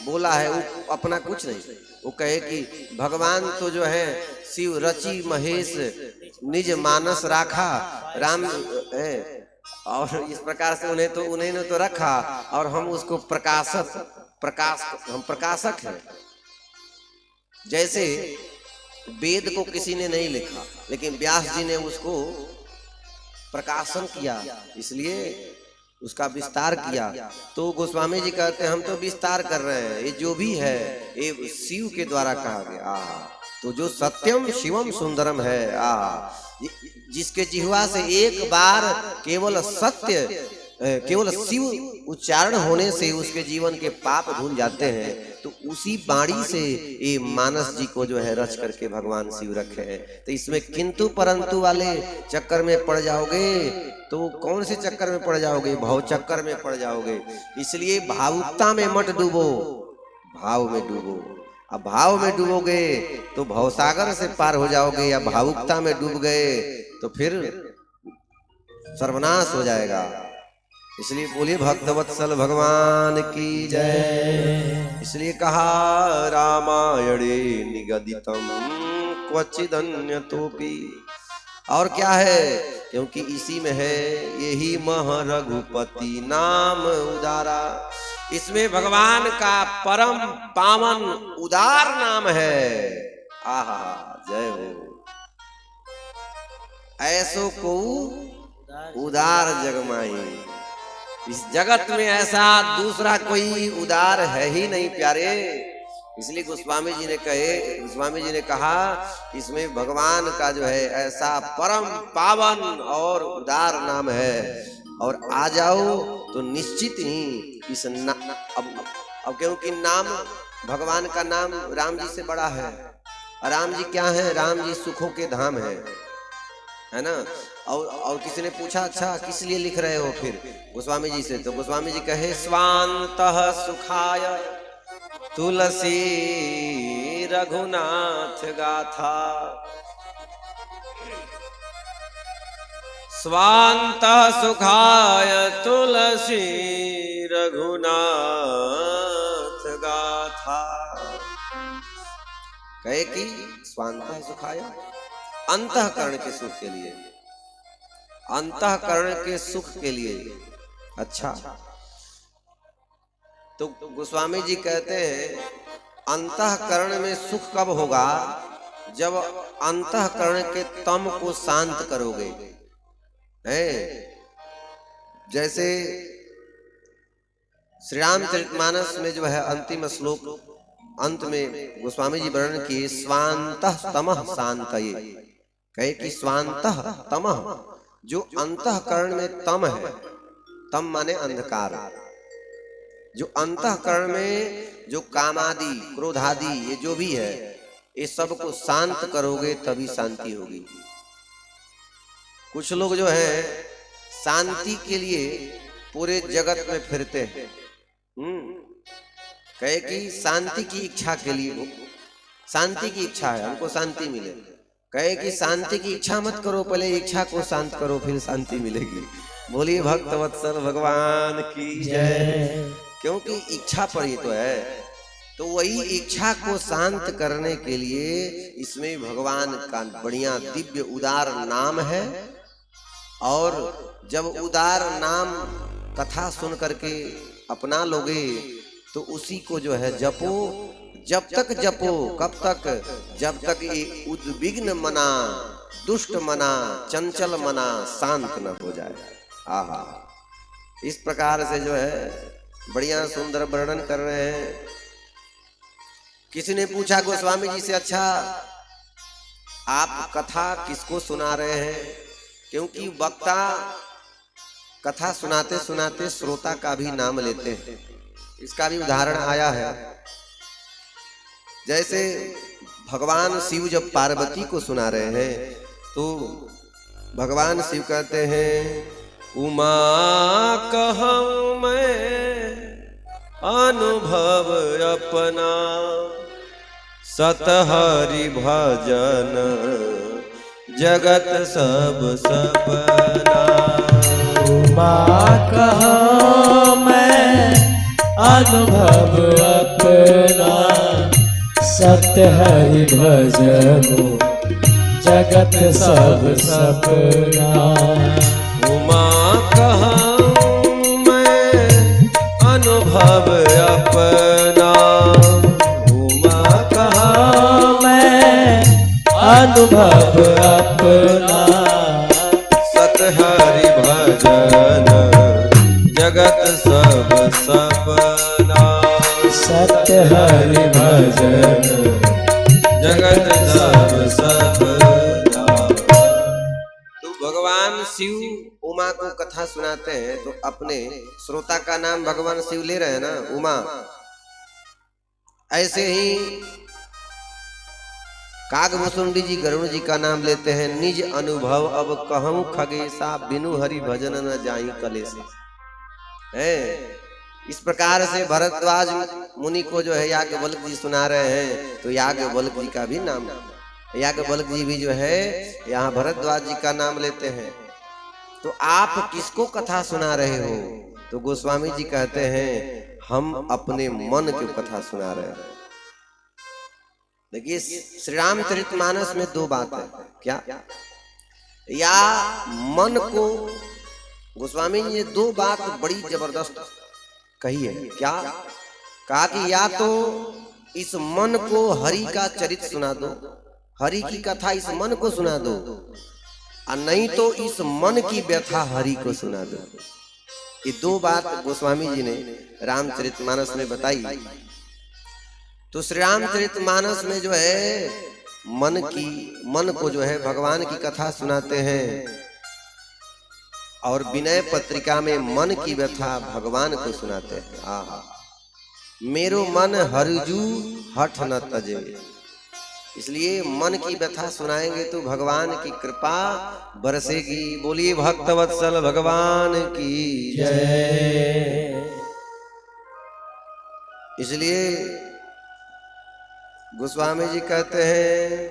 बोला है वो अपना कुछ नहीं, वो कहे कि भगवान तो जो है शिव रचि महेश निज मानस राखा, राम है, और इस प्रकार से उन्हें ने तो रखा, और हम उसको हम प्रकाशक हैं। जैसे वेद को किसी ने नहीं लिखा, लेकिन व्यास जी ने उसको प्रकाशन किया, इसलिए उसका विस्तार किया। तो गोस्वामी जी कहते हैं हम तो विस्तार कर रहे हैं, ये जो भी है ये शिव के द्वारा कहा गया। तो जो सत्यम शिवम सुंदरम है, जिसके जिह्वा से एक बार केवल सत्य, केवल शिव उच्चारण होने से उसके जीवन के पाप धुल जाते हैं, तो उसी बाणी से ये मानस जी को जो है रच करके भगवान शिव रखे हैं। तो इसमें किंतु परंतु वाले चक्कर में पड़ जाओगे तो कौन से चक्कर में पड़ जाओगे? भाव चक्कर में पड़ जाओगे। इसलिए भावुकता में मत डूबो, भाव में डूबो। अब भाव में डूबोगे तो भवसागर से पार हो जाओगे, या भावुकता में डूब गए तो फिर सर्वनाश हो जाएगा। इसलिए बोलिए भक्तवत्सल भगवान की जय। इसलिए कहा रामायणे निगदितम क्वचिदन्यतोपि, और क्या है? क्योंकि इसी में है यही मह रघुपति नाम उदारा, इसमें भगवान का परम पावन उदार नाम है। आहा जय हो। ऐसो को उदार जगमाई, इस जगत में ऐसा दूसरा कोई उदार है ही नहीं प्यारे। इसलिए गोस्वामी जी ने कहा इसमें भगवान का जो है ऐसा परम पावन और उदार नाम है, और आ जाओ तो निश्चित ही इस अब क्योंकि नाम भगवान का नाम राम जी से बड़ा है। राम जी क्या है? राम जी सुखों के धाम है ना। और किसी ने पूछा अच्छा किस लिए लिख रहे हो फिर गोस्वामी जी से? तो गोस्वामी जी कहे स्वांतः सुखाय तुलसी रघुनाथ गाथा, स्वांतः सुखाय तुलसी रघुनाथ गाथा। कहे कि स्वांतः सुखाय अंतःकरण के सुख के लिए, अंतःकरण के सुख के लिए। अच्छा, तो गोस्वामी जी कहते हैं अंतःकरण में सुख कब होगा? जब अंतःकरण के तम को शांत करोगे। है जैसे श्री रामचरितमानस में जो है अंतिम श्लोक अंत में गोस्वामी जी वर्णन किए स्वांतः तमः शांतये। कहे कि स्वांतः तमः, जो अंतःकरण में तम है, तम माने अंधकार, जो अंतःकरण में जो कामादि क्रोधादि ये जो भी है ये सब को शांत करोगे तभी शांति होगी। कुछ लोग जो है शांति के लिए पूरे जगत में फिरते हैं, कहे कि शांति की इच्छा के लिए, शांति की इच्छा है हमको शांति मिले। कहे कि शांति की इच्छा मत करो, पहले इच्छा को शांत करो फिर शांति मिलेगी। बोलिए भक्तवत्सल भगवान की जय। क्योंकि इच्छा पर ही तो है, तो वही इच्छा को शांत करने के लिए इसमें भगवान का बढ़िया दिव्य उदार नाम है। और जब उदार नाम कथा सुन करके अपना लोगे तो उसी को जो है जपो। जब तक जपो, कब तक? जब तक ये उद्विग्न मना, दुष्ट मना, चंचल मना शांत न हो जाए। आहा, इस प्रकार से जो है बढ़िया सुंदर वर्णन कर रहे हैं। किसी ने पूछा गोस्वामी जी से, अच्छा आप कथा किसको सुना रहे हैं? क्योंकि वक्ता कथा सुनाते सुनाते श्रोता का भी नाम लेते हैं। इसका भी उदाहरण आया है। जैसे भगवान शिव जब पार्वती को सुना रहे हैं तो भगवान शिव कहते हैं, उमा कहूँ मैं अनुभव अपना, सत हरि भजन जगत सब सपना। उमा कहूँ मैं अनुभव अपना, सत्य हरि भजन जगत सब सपना। उमा कहूँ मैं अनुभव अपना, उमा कहूँ मैं अनुभव अपना, सत हरि भजन जगत सब सपना। सत्य हरि भजन जगत सब सपना। तो भगवान शिव उमा को कथा सुनाते हैं तो अपने श्रोता का नाम भगवान शिव ले रहे हैं ना, उमा। ऐसे ही कागभूषुंडी जी गरुड़ जी का नाम लेते हैं, निज अनुभव अब कहूँ खगेशा, बिनु हरि भजन न जाई कलेसा। है इस प्रकार से भरद्वाज मुनि को जो है याज्ञवल्क्य जी सुना रहे हैं तो याज्ञवल्क्य जी का भी नाम, याज्ञवल्क्य जी भी जो है यहाँ भरद्वाज जी का नाम लेते हैं। तो आप किसको कथा सुना रहे हो? तो गोस्वामी जी कहते हैं, हम अपने मन की कथा सुना रहे हैं। देखिए श्री रामचरितमानस में दो बात है। क्या? या मन को गोस्वामी जी ने दो बात बड़ी जबरदस्त कही है। क्या कहा? कि या तो इस मन को हरि का चरित्र सुना दो, हरि की कथा इस मन को सुना दो, और नहीं तो इस मन की व्यथा हरि को सुना दो। ये दो बात गोस्वामी जी ने रामचरितमानस में बताई। तो श्री रामचरितमानस में जो है मन को जो है भगवान की कथा सुनाते हैं, और विनय पत्रिका में मन की व्यथा भगवान को सुनाते हैं। आहा, मेरो मन हरजू हठ न तजे। इसलिए मन की व्यथा सुनाएंगे तो भगवान की कृपा बरसेगी। बोलिए भक्तवत्सल भगवान की जय। इसलिए गोस्वामी जी कहते हैं,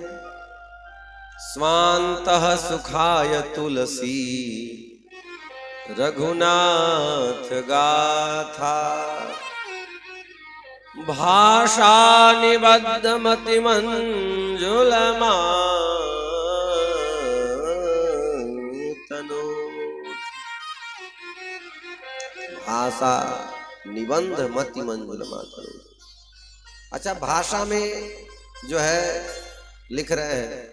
स्वांतः सुखाय तुलसी रघुनाथ गाथा, भाषा निबद्ध मति मंजुल तनु। भाषा निबंध मति मंजुल तनु। अच्छा, भाषा में जो है लिख रहे हैं।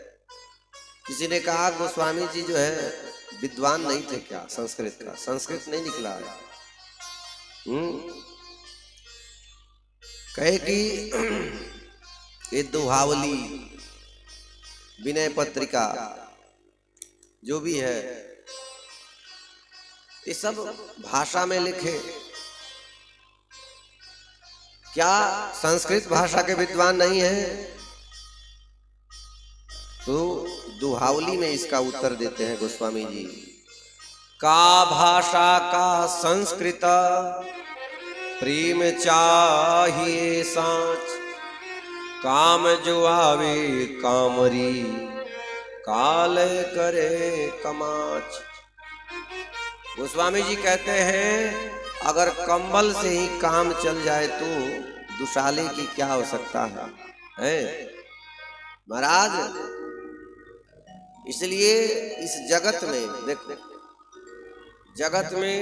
किसी ने कहा गोस्वामी जी जो है विद्वान नहीं थे क्या संस्कृत का? संस्कृत नहीं निकला है। कहे कि ये दोहावली विनय पत्रिका जो भी है ये सब भाषा में लिखे। क्या संस्कृत भाषा के विद्वान नहीं है? तो दोहावली में इसका उत्तर देते हैं गोस्वामी जी, का भाषा का संस्कृत प्रेम चाहिए सांच, काम जो आवे कामरी काल करे कमाच। गोस्वामी जी कहते हैं अगर कंबल से ही काम चल जाए तो दुशाले की क्या आवश्यकता है महाराज। इसलिए इस जगत में देखो, जगत में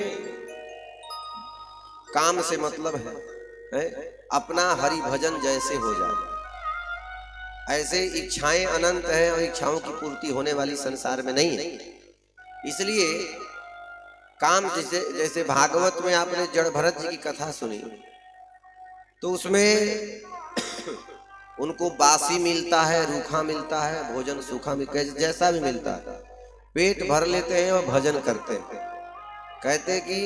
काम से मतलब है अपना हरि भजन जैसे हो जाए। ऐसे इच्छाएं अनंत है और इच्छाओं की पूर्ति होने वाली संसार में नहीं है। इसलिए काम, जैसे जैसे भागवत में आपने जड़ भरत जी की कथा सुनी, तो उसमें उनको बासी मिलता है, रूखा मिलता है, भोजन सूखा मिलता, जैसा भी मिलता है, पेट भर लेते हैं और भजन करते हैं। कहते कि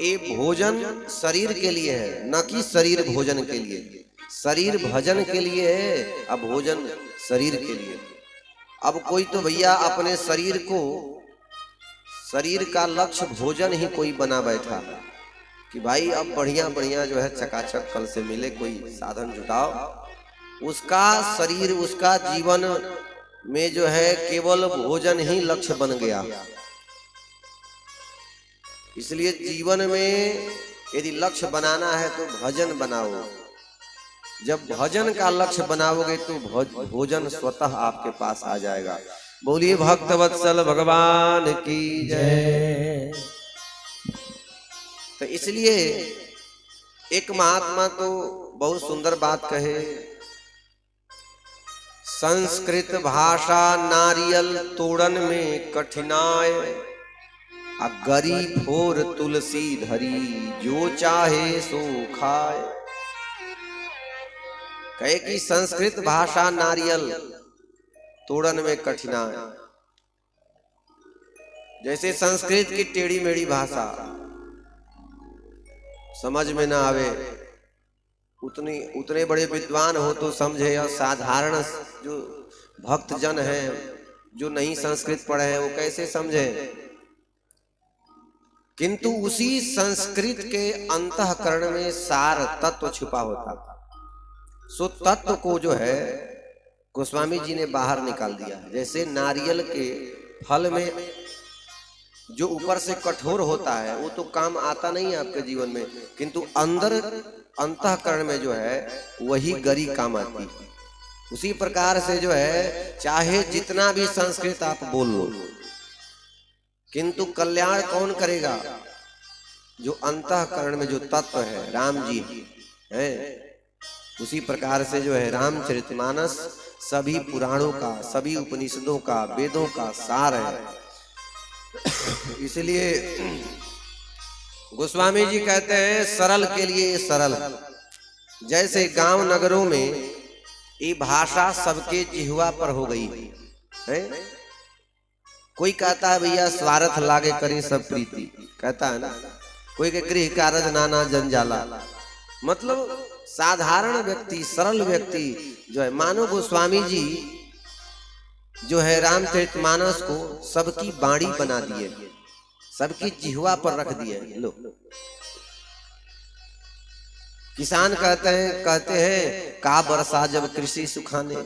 ये भोजन शरीर के लिए है, न कि शरीर भोजन के लिए। शरीर भजन के लिए है, अब भोजन शरीर के लिए। अब कोई तो भैया अपने शरीर को, शरीर का लक्ष्य भोजन ही कोई बना बैठा कि भाई अब बढ़िया बढ़िया जो है चकाचक कल से मिले, कोई साधन जुटाओ। उसका शरीर, उसका जीवन में जो है केवल भोजन ही लक्ष्य बन गया। इसलिए जीवन में यदि लक्ष्य बनाना है तो भजन बनाओ। जब भजन का लक्ष्य बनाओगे तो भोजन स्वतः आपके पास आ जाएगा। बोलिए भक्तवत्सल भगवान की जय। तो इसलिए एक महात्मा तो बहुत सुंदर बात कहे, संस्कृत भाषा नारियल तोड़न में कठिनाई, गरी फोर तुलसी धरी जो चाहे सो खाए। कहे कि संस्कृत भाषा नारियल तोड़न में कठिनाई, जैसे संस्कृत की टेढ़ी मेढ़ी भाषा समझ में ना आवे, उतने बड़े विद्वान हो तो समझे, और साधारण जो भक्त जन है जो नहीं संस्कृत पढ़े हैं वो कैसे समझे। किंतु उसी संस्कृत के अंतःकरण में सार तत्व छुपा होता। सो तत्व को जो है गोस्वामी जी ने बाहर निकाल दिया। जैसे नारियल के फल में जो ऊपर से कठोर होता है वो तो काम आता नहीं है आपके जीवन में, किंतु अंदर अंतःकरण में जो है वही गरी काम आती है। उसी प्रकार से जो है चाहे जितना भी संस्कृत आप बोल लो, किंतु कल्याण कौन करेगा? जो अंतःकरण में जो तत्व है, राम जी है। उसी प्रकार से जो है रामचरितमानस सभी पुराणों का, सभी उपनिषदों का, वेदों का सार है। इसलिए गोस्वामी जी कहते हैं सरल के लिए सरल। जैसे गांव नगरों में ये भाषा सबके जिह्वा पर हो गई है। कोई कहता है भैया स्वार्थ लागे करी सब प्रीति, कहता है ना। कोई के गृह कारज नाना जंजाला, मतलब साधारण व्यक्ति, सरल व्यक्ति जो है, मानो गोस्वामी जी जो है रामचरितमानस को सबकी बाणी बना दिए, सबकी जिह्वा पर रख दिए। लो, किसान कहते हैं का बरसा जब कृषि सुखाने।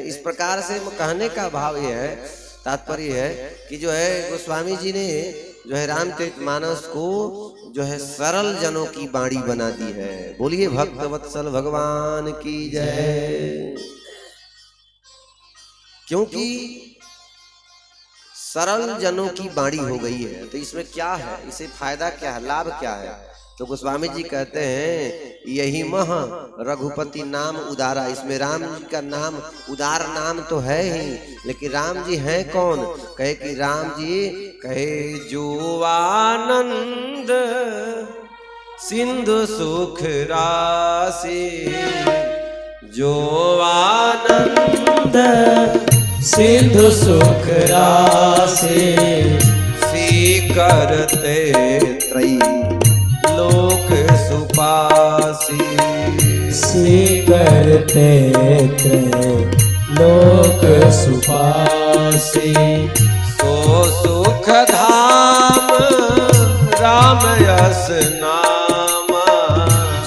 इस प्रकार से कहने का भाव यह है, तात्पर्य है कि जो है गोस्वामी जी ने जो है रामचरितमानस को जो है सरल जनों की बाणी बना दी है। बोलिए भक्तवत्सल भगवान की जय। क्योंकि सरल जनों की बाणी हो गई है, तो इसमें क्या है, इसे फायदा क्या है, लाभ क्या है? तो गोस्वामी जी कहते हैं यही मह रघुपति नाम उदारा। इसमें राम जी का नाम उदार नाम तो है ही, लेकिन राम जी हैं कौन? कहे कि राम जी कहे जो आनंद सिंधु सुख राशि, जो आनंद सिंधु सुख राशि, सी करते त्रयी लोक सुपासी, सी करते लोक सुपासी। सो सुख धाम राम यस नाम,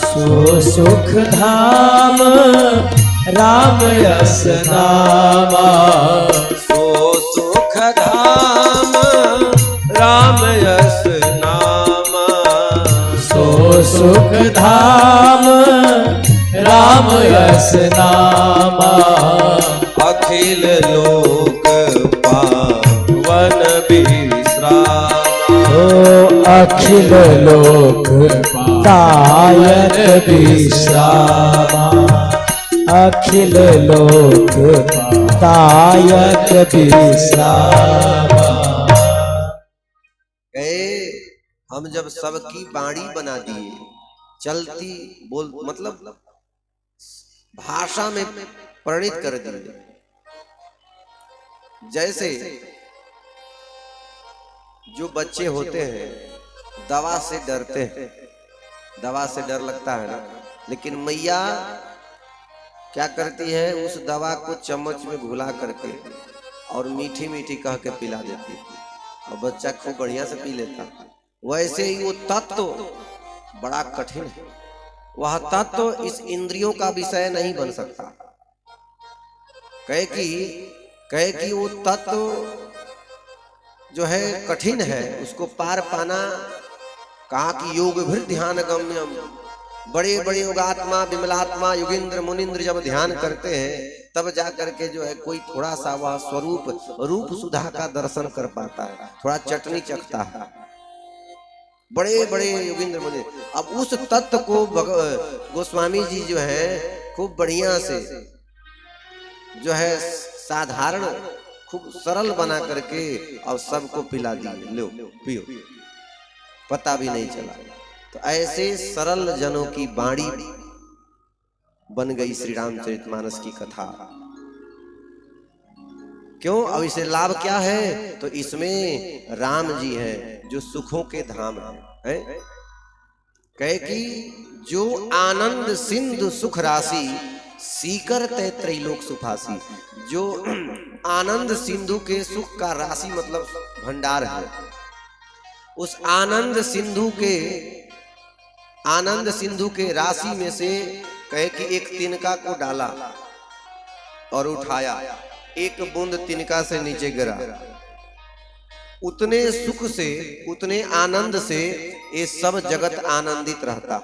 सो सुख धाम राम यस नामा, सो सुख धाम राम यस नामा, सो सुख धाम राम यस नामा। अखिल लोक पावन विश्राम, ओ अखिल लोक पावन विश्रामा, अखिल लोक पावन विश्रामा। हम जब सबकी बाणी बना दिए, चलती बोल मतलब भाषा में परिणित कर दिए। जैसे जो बच्चे होते हैं दवा से डरते हैं, दवा से डर लगता है ना, लेकिन मैया क्या करती है, उस दवा को चम्मच में घुला करके और मीठी मीठी कह के पिला देती है और बच्चा खूब बढ़िया से पी लेता। वैसे ही वो तत्व बड़ा कठिन है, वह तत्व इस इंद्रियों का विषय नहीं बन सकता। कहे कि वो तत्व जो है कठिन है, उसको पार पाना, कहा कि योग भी ध्यान गम्यम, बड़े बड़े योगात्मा विमलात्मा योगेंद्र मुनिंद्र जब ध्यान करते हैं तब जा करके जो है कोई थोड़ा सा वह स्वरूप रूप सुधा का दर्शन कर पाता है, थोड़ा चटनी चखता है, बड़े बड़े योगेंद्र मुनि। अब उस तत्व को गोस्वामी जी जो है खूब बढ़िया से जो है साधारण खूब सरल बना करके और सबको पिला दिए, लो पियो, पता भी नहीं चला। तो ऐसे सरल जनों की बाणी बन गई श्री रामचरितमानस की कथा। क्यों? अब इसे लाभ क्या है? तो इसमें राम जी हैं जो सुखों के धाम है? कहे कि जो आनंद सिंधु सुख राशि सीकर तय त्रैलोक सुफासी, जो आनंद सिंधु के सुख का राशि मतलब भंडार है, उस आनंद सिंधु के राशि में से कहे कि एक तिनका को डाला और उठाया, एक बूंद तिनका से नीचे गिरा, उतने सुख से उतने आनंद से ये सब जगत आनंदित रहता।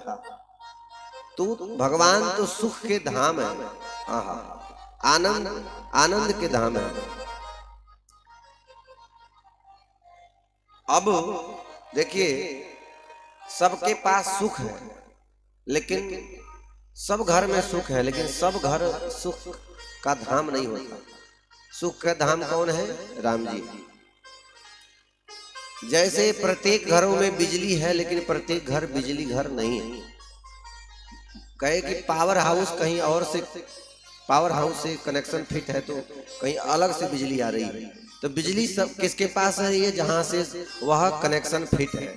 तो भगवान तो सुख के धाम है, आनंद के धाम है। अब देखिए सबके पास सुख है, लेकिन सब घर में सुख है, लेकिन सब घर सुख का धाम नहीं होता। सुख का धाम कौन है? राम जी। जैसे प्रत्येक घरों में बिजली है, लेकिन प्रत्येक घर बिजली घर नहीं है। कहे कि पावर हाउस कहीं और से, पावर हाउस से कनेक्शन फिट है तो कहीं अलग से बिजली आ रही है। तो बिजली सब किसके पास है? ये जहां से वह कनेक्शन फिट है।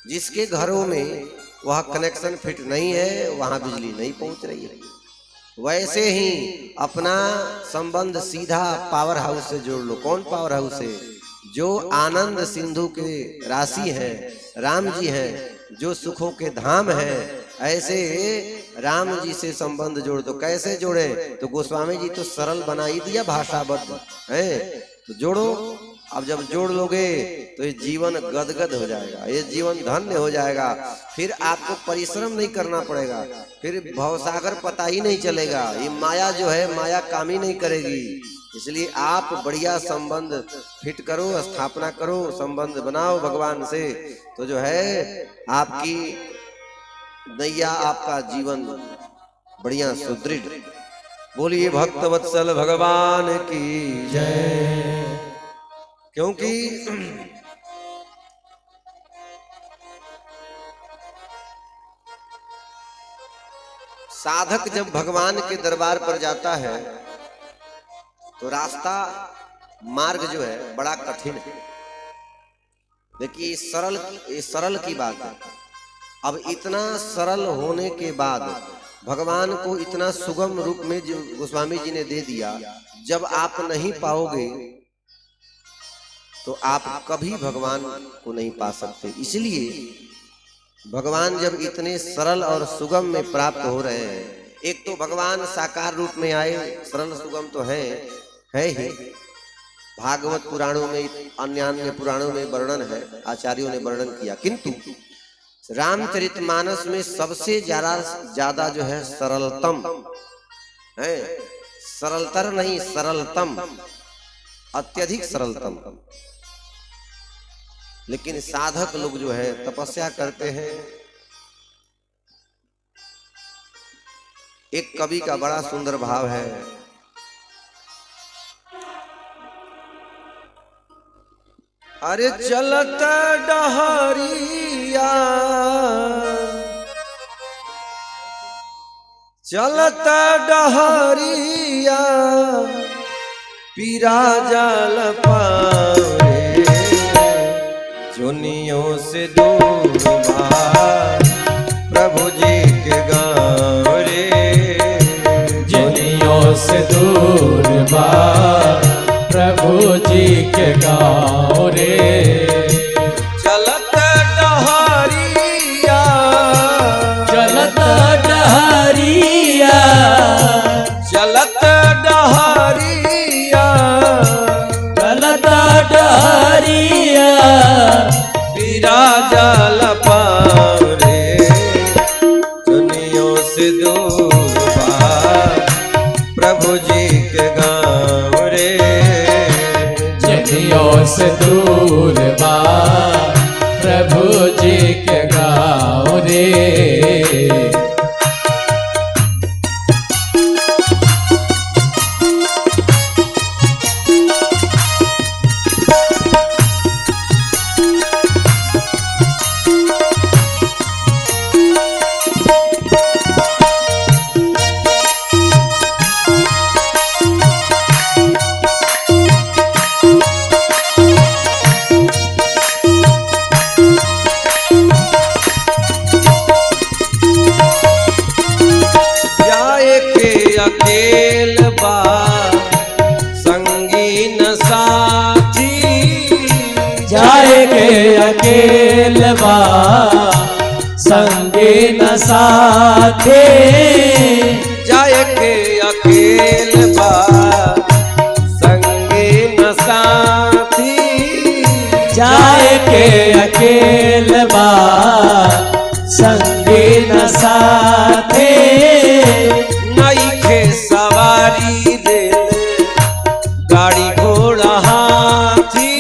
जिसके घरों में वह कनेक्शन फिट नहीं है वहां बिजली नहीं पहुंच रही है। वैसे ही अपना संबंध सीधा पावर हाउस से जोड़ लो। कौन पावर हाउस है? जो आनंद सिंधु के राशि है, राम जी हैं, जो सुखों के धाम है। ऐसे राम जी से संबंध जोड़ दो। कैसे जोड़े? तो गोस्वामी जी तो सरल बना ही दिया भाषाबद्ध है, तो जोड़ो। अब जब जोड़ लोगे तो ये जीवन गदगद हो जाएगा, ये जीवन धन्य हो जाएगा। फिर आपको परिश्रम नहीं करना पड़ेगा, फिर भवसागर पता ही नहीं चलेगा। ये माया जो है माया काम ही नहीं करेगी। इसलिए आप बढ़िया संबंध फिट करो, स्थापना करो, संबंध बनाओ भगवान से, तो जो है आपकी नैया, आपका जीवन बढ़िया सुदृढ़। बोलिए भक्त वत्सल भगवान की जय। क्योंकि साधक जब भगवान के दरबार पर जाता है तो रास्ता मार्ग जो है बड़ा कठिन है। देखिए सरल की बात है। अब इतना सरल होने के बाद भगवान को इतना सुगम रूप में जो गोस्वामी जी ने दे दिया, जब आप नहीं पाओगे तो आप कभी भगवान को नहीं पा सकते। इसलिए भगवान जब इतने सरल और सुगम में प्राप्त हो रहे हैं, एक तो भगवान साकार रूप में आए, सरल सुगम तो है ही। भागवत पुराणों में, अन्य पुराणों में वर्णन है, आचार्यों ने वर्णन किया। किंतु रामचरितमानस में सबसे ज्यादा जो है सरलतम है, सरलतर नहीं, सरलतम, अत्यधिक सरलतम। लेकिन साधक लोग जो है तपस्या करते हैं। एक कवि का बड़ा सुंदर भाव है, अरे चलत डहरिया चलत डहरिया पीरा जाल पावे चुनियों से दूर बा प्रभु जी के गाँव रे जुनियों से दूर बा प्रभु जी के गाँव रे चलत डहरिया चलत डहरिया चलत डहरिया चलत डहरिया पीरा जाल पावे चुनियों से दूर बा प्रभु जी के गाँव रे जुनियों से दूर बा प्रभु जी के गाँव रे अकेल बा संगी न साथी जाएगे अकेल बा संगी न साथे जाएगे अकेल बा संगी न साथी जाएगे अकेल बा संगी न साथे नईखे सवारी रेल गाड़ी घोड़ा हाथी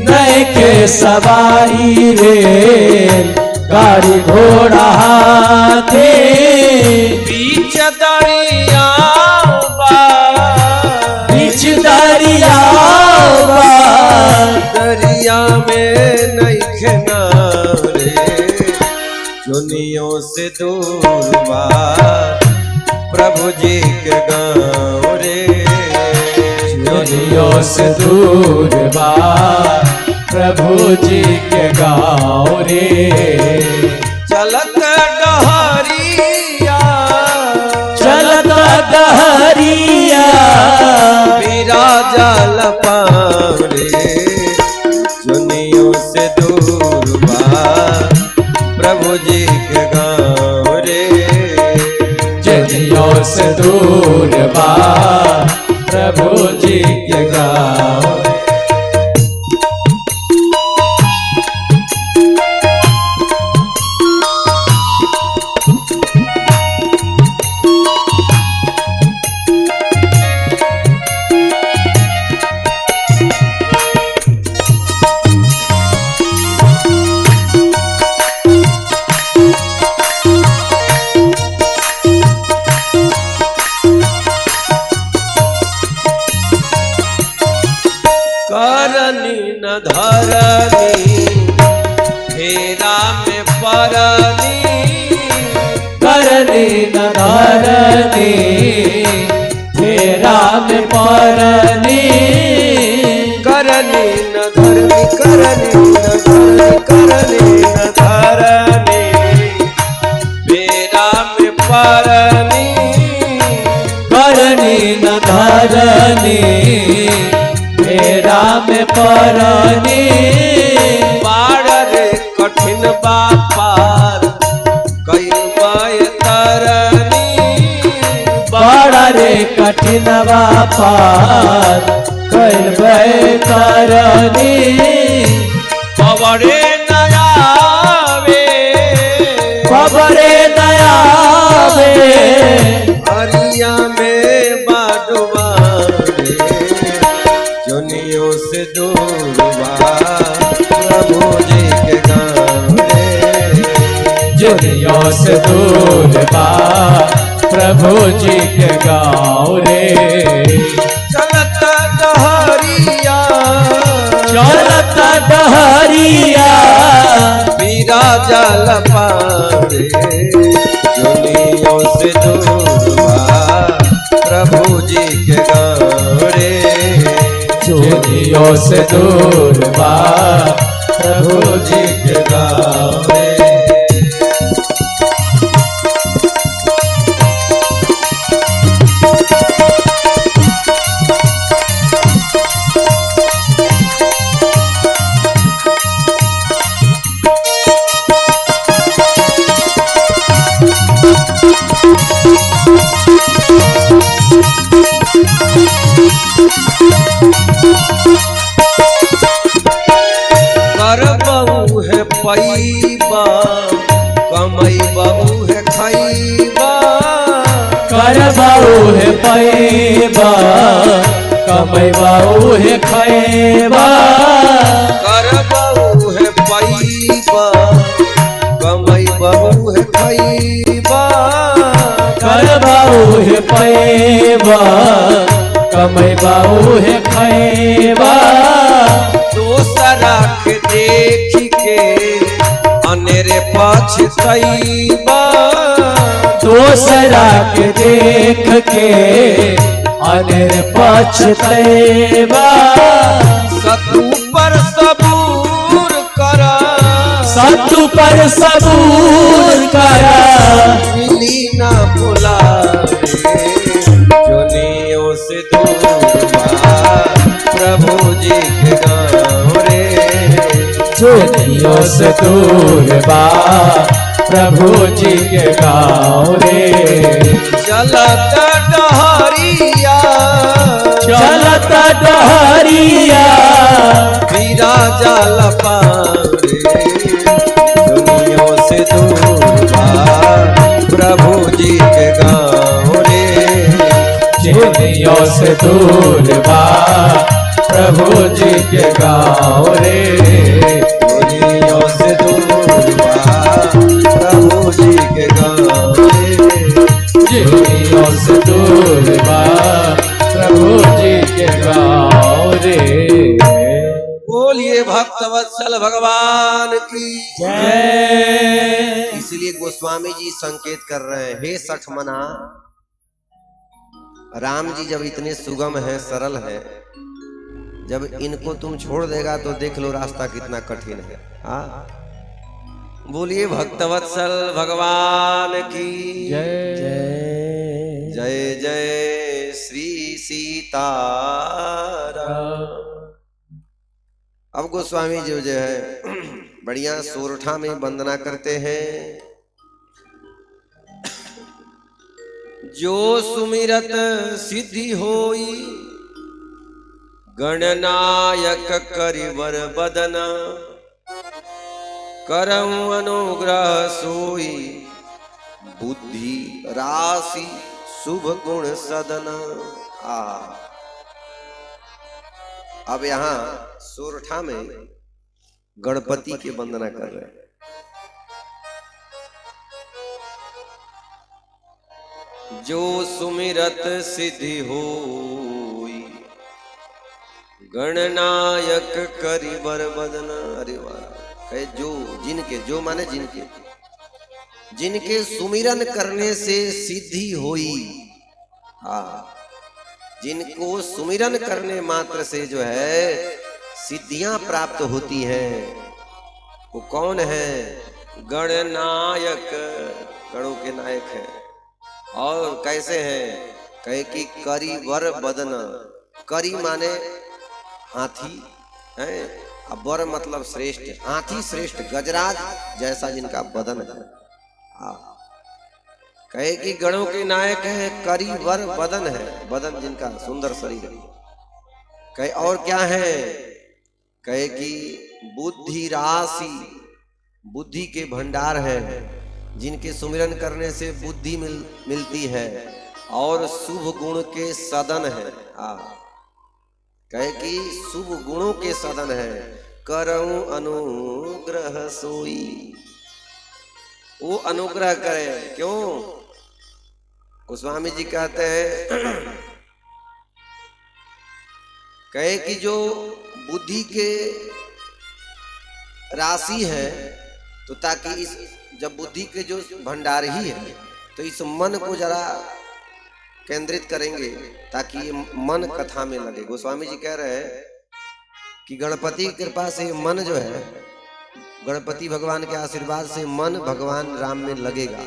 नईखे सवारी रेल गाड़ी घोड़ा हाथे बीच दरिया बीच दरिया दरिया में नईखे नाव रे चुनियों से दूर बा प्रभु जी के गाँव रे चुनियों से दूर बा प्रभु जी के गाँव रे चलत डहरिया चलत डहरिया पीरा जाल पावे चुनियों से दूर बा प्रभु जी के गाँव रे जुनियों से दूर बा प्रभु जी के गाँव करनी न धरनी फेरा में परनी करनी न धरनी फेरा में परनी करनी न धरनी करनी न धरनी करनी न धरनी फेरा में परनी करनी न धरनी फेरा में परनी बाढ़ रे कठिन बापार कई बाय तरनी बड़ा रे कठिन बापार कैल करनी पवरे नयावे बबरे दयावे हरिया में बाडुआ चुनियों से दूर बा प्रभु जी के गाँव रे जुनियों से दूर बा प्रभु जी के गाँव रे चलत डहरिया चल जाल पारे दुनियों से दूर बा प्रभु जी के गाँव रे दुनियों से दूर बा प्रभु जी के गाँव रे। कर बहू है पैबा कमई बहू है खैबा कर बाऊ है पैबा कमई बाऊ है खैबा कर बहू है पैबा कमई बहू है खैबा कर बाऊ है पैबा कमई बाऊ है खैबा दूसरा के देख के अनेरे पछतैबा दूसरा के देख के अनेर पछतैबा सतु पर सबूर करा सतु पर सबूर करा मिली ना बुला दुनियों से दूर बा प्रभु जी के गाँव रे दुनियों से दूर बा प्रभु जी के गाँव रे चलत डहरिया चलत डहरिया वीरा जाल पारे दुनियों से दूर बा प्रभु जी के गाँव रे दुनियों से दूर बा प्रभु जी के गाँव रे दुनियों से दूर बा प्रभु जी के गाँव रे दुनियों से दूर बा प्रभु जी के गाँव रे। बोलिए भक्तवत्सल भगवान की जय। इसलिए गोस्वामी जी संकेत कर रहे हैं, हे सठ मना राम जी जब इतने सुगम है सरल है, जब इनको तुम छोड़ देगा तो देख लो रास्ता कितना कठिन है। हाँ बोलिए भक्तवत्सल भगवान की जय जय जय श्री सीताराम। अब गोस्वामी जी जो है बढ़िया सोरठा में वंदना करते हैं। जो सुमिरत सिद्धि होई गणनायक करिवर बदन करऊं अनुग्रह सोई बुद्धि राशि शुभ गुण सदन। अब यहाँ सोरठा में गणपति की वंदना कर रहे हैं। जो सुमिरत सिद्धि होई गणनायक करिवर बदन। अरे वाह, कहे जो जिनके, जो माने जिनके, जिनके सुमिरन करने से सिद्धि होई। जिनको सुमिरन करने मात्र से जो है सिद्धियां प्राप्त होती हैं, वो कौन है? गणनायक, गणों के नायक है। और कैसे हैं? कहे कि करिवर बदन। करी माने हाथी है, अब वर मतलब श्रेष्ठ, हाथी श्रेष्ठ, गजराज जैसा जिनका बदन है। कहे कि गणों के नायक है, करिवर बदन है, बदन जिनका सुंदर शरीर है। कहे और क्या है? कहे कि बुद्धि राशि, बुद्धि के भंडार है, जिनके सुमिरन करने से बुद्धि मिलती है। और शुभ गुण के सदन है। कहे कि शुभ गुणों के सदन है। करऊं अनुग्रह सोई, वो अनुग्रह करे। क्यों? गोस्वामी जी कहते हैं, कहे कि जो बुद्धि के राशि है, तो ताकि इस जब बुद्धि के जो भंडार ही है तो इस मन को जरा केंद्रित करेंगे ताकि ये मन कथा में लगे। गोस्वामी जी कह रहे हैं कि गणपति की कृपा से मन जो है, गणपति भगवान के आशीर्वाद से मन भगवान राम में लगेगा।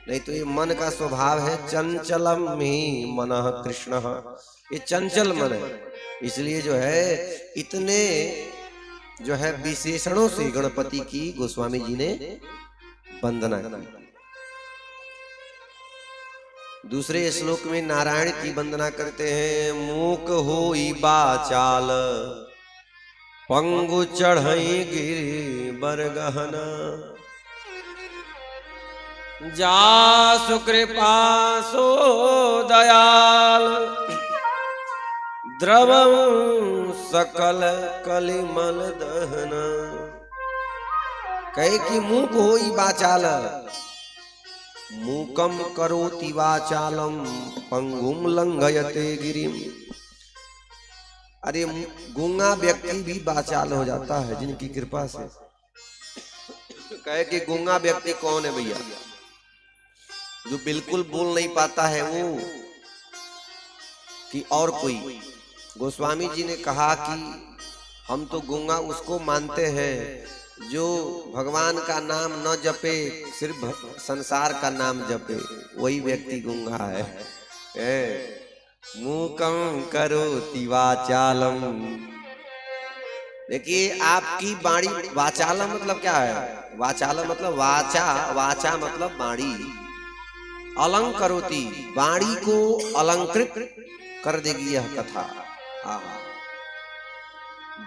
नहीं तो ये मन का स्वभाव है चंचलम ही मनः कृष्ण, ये चंचल मन है। इसलिए जो है इतने जो है विशेषणों से गणपति की गोस्वामी जी ने वंदना की। दूसरे श्लोक में नारायण की वंदना करते हैं। मूक होई बाचाल पंगु चढ़ई गिरि बरगहन, जासु कृपा सो दयाल द्रवं सकल कलिमल दहन। कहे कि मूक होई बाचाल, मूकम करोति वाचालम पंगुम लंघयते गिरिम। अरे गूंगा व्यक्ति भी वाचाल हो जाता है जिनकी कृपा से। कहे कि गूंगा व्यक्ति कौन है भैया? जो बिल्कुल बोल नहीं पाता है वो कि और कोई? गोस्वामी जी ने कहा कि हम तो गूंगा उसको मानते हैं जो भगवान का नाम न जपे, सिर्फ संसार का नाम जपे, वही व्यक्ति गूंगा है। मूकं करोति वाचालम। देखिए आपकी वाणी, वाचालम मतलब क्या है? वाचालम मतलब वाचा, वाचा मतलब वाणी। अलंकरोति, वाणी को अलंकृत कर देगी यह कथा।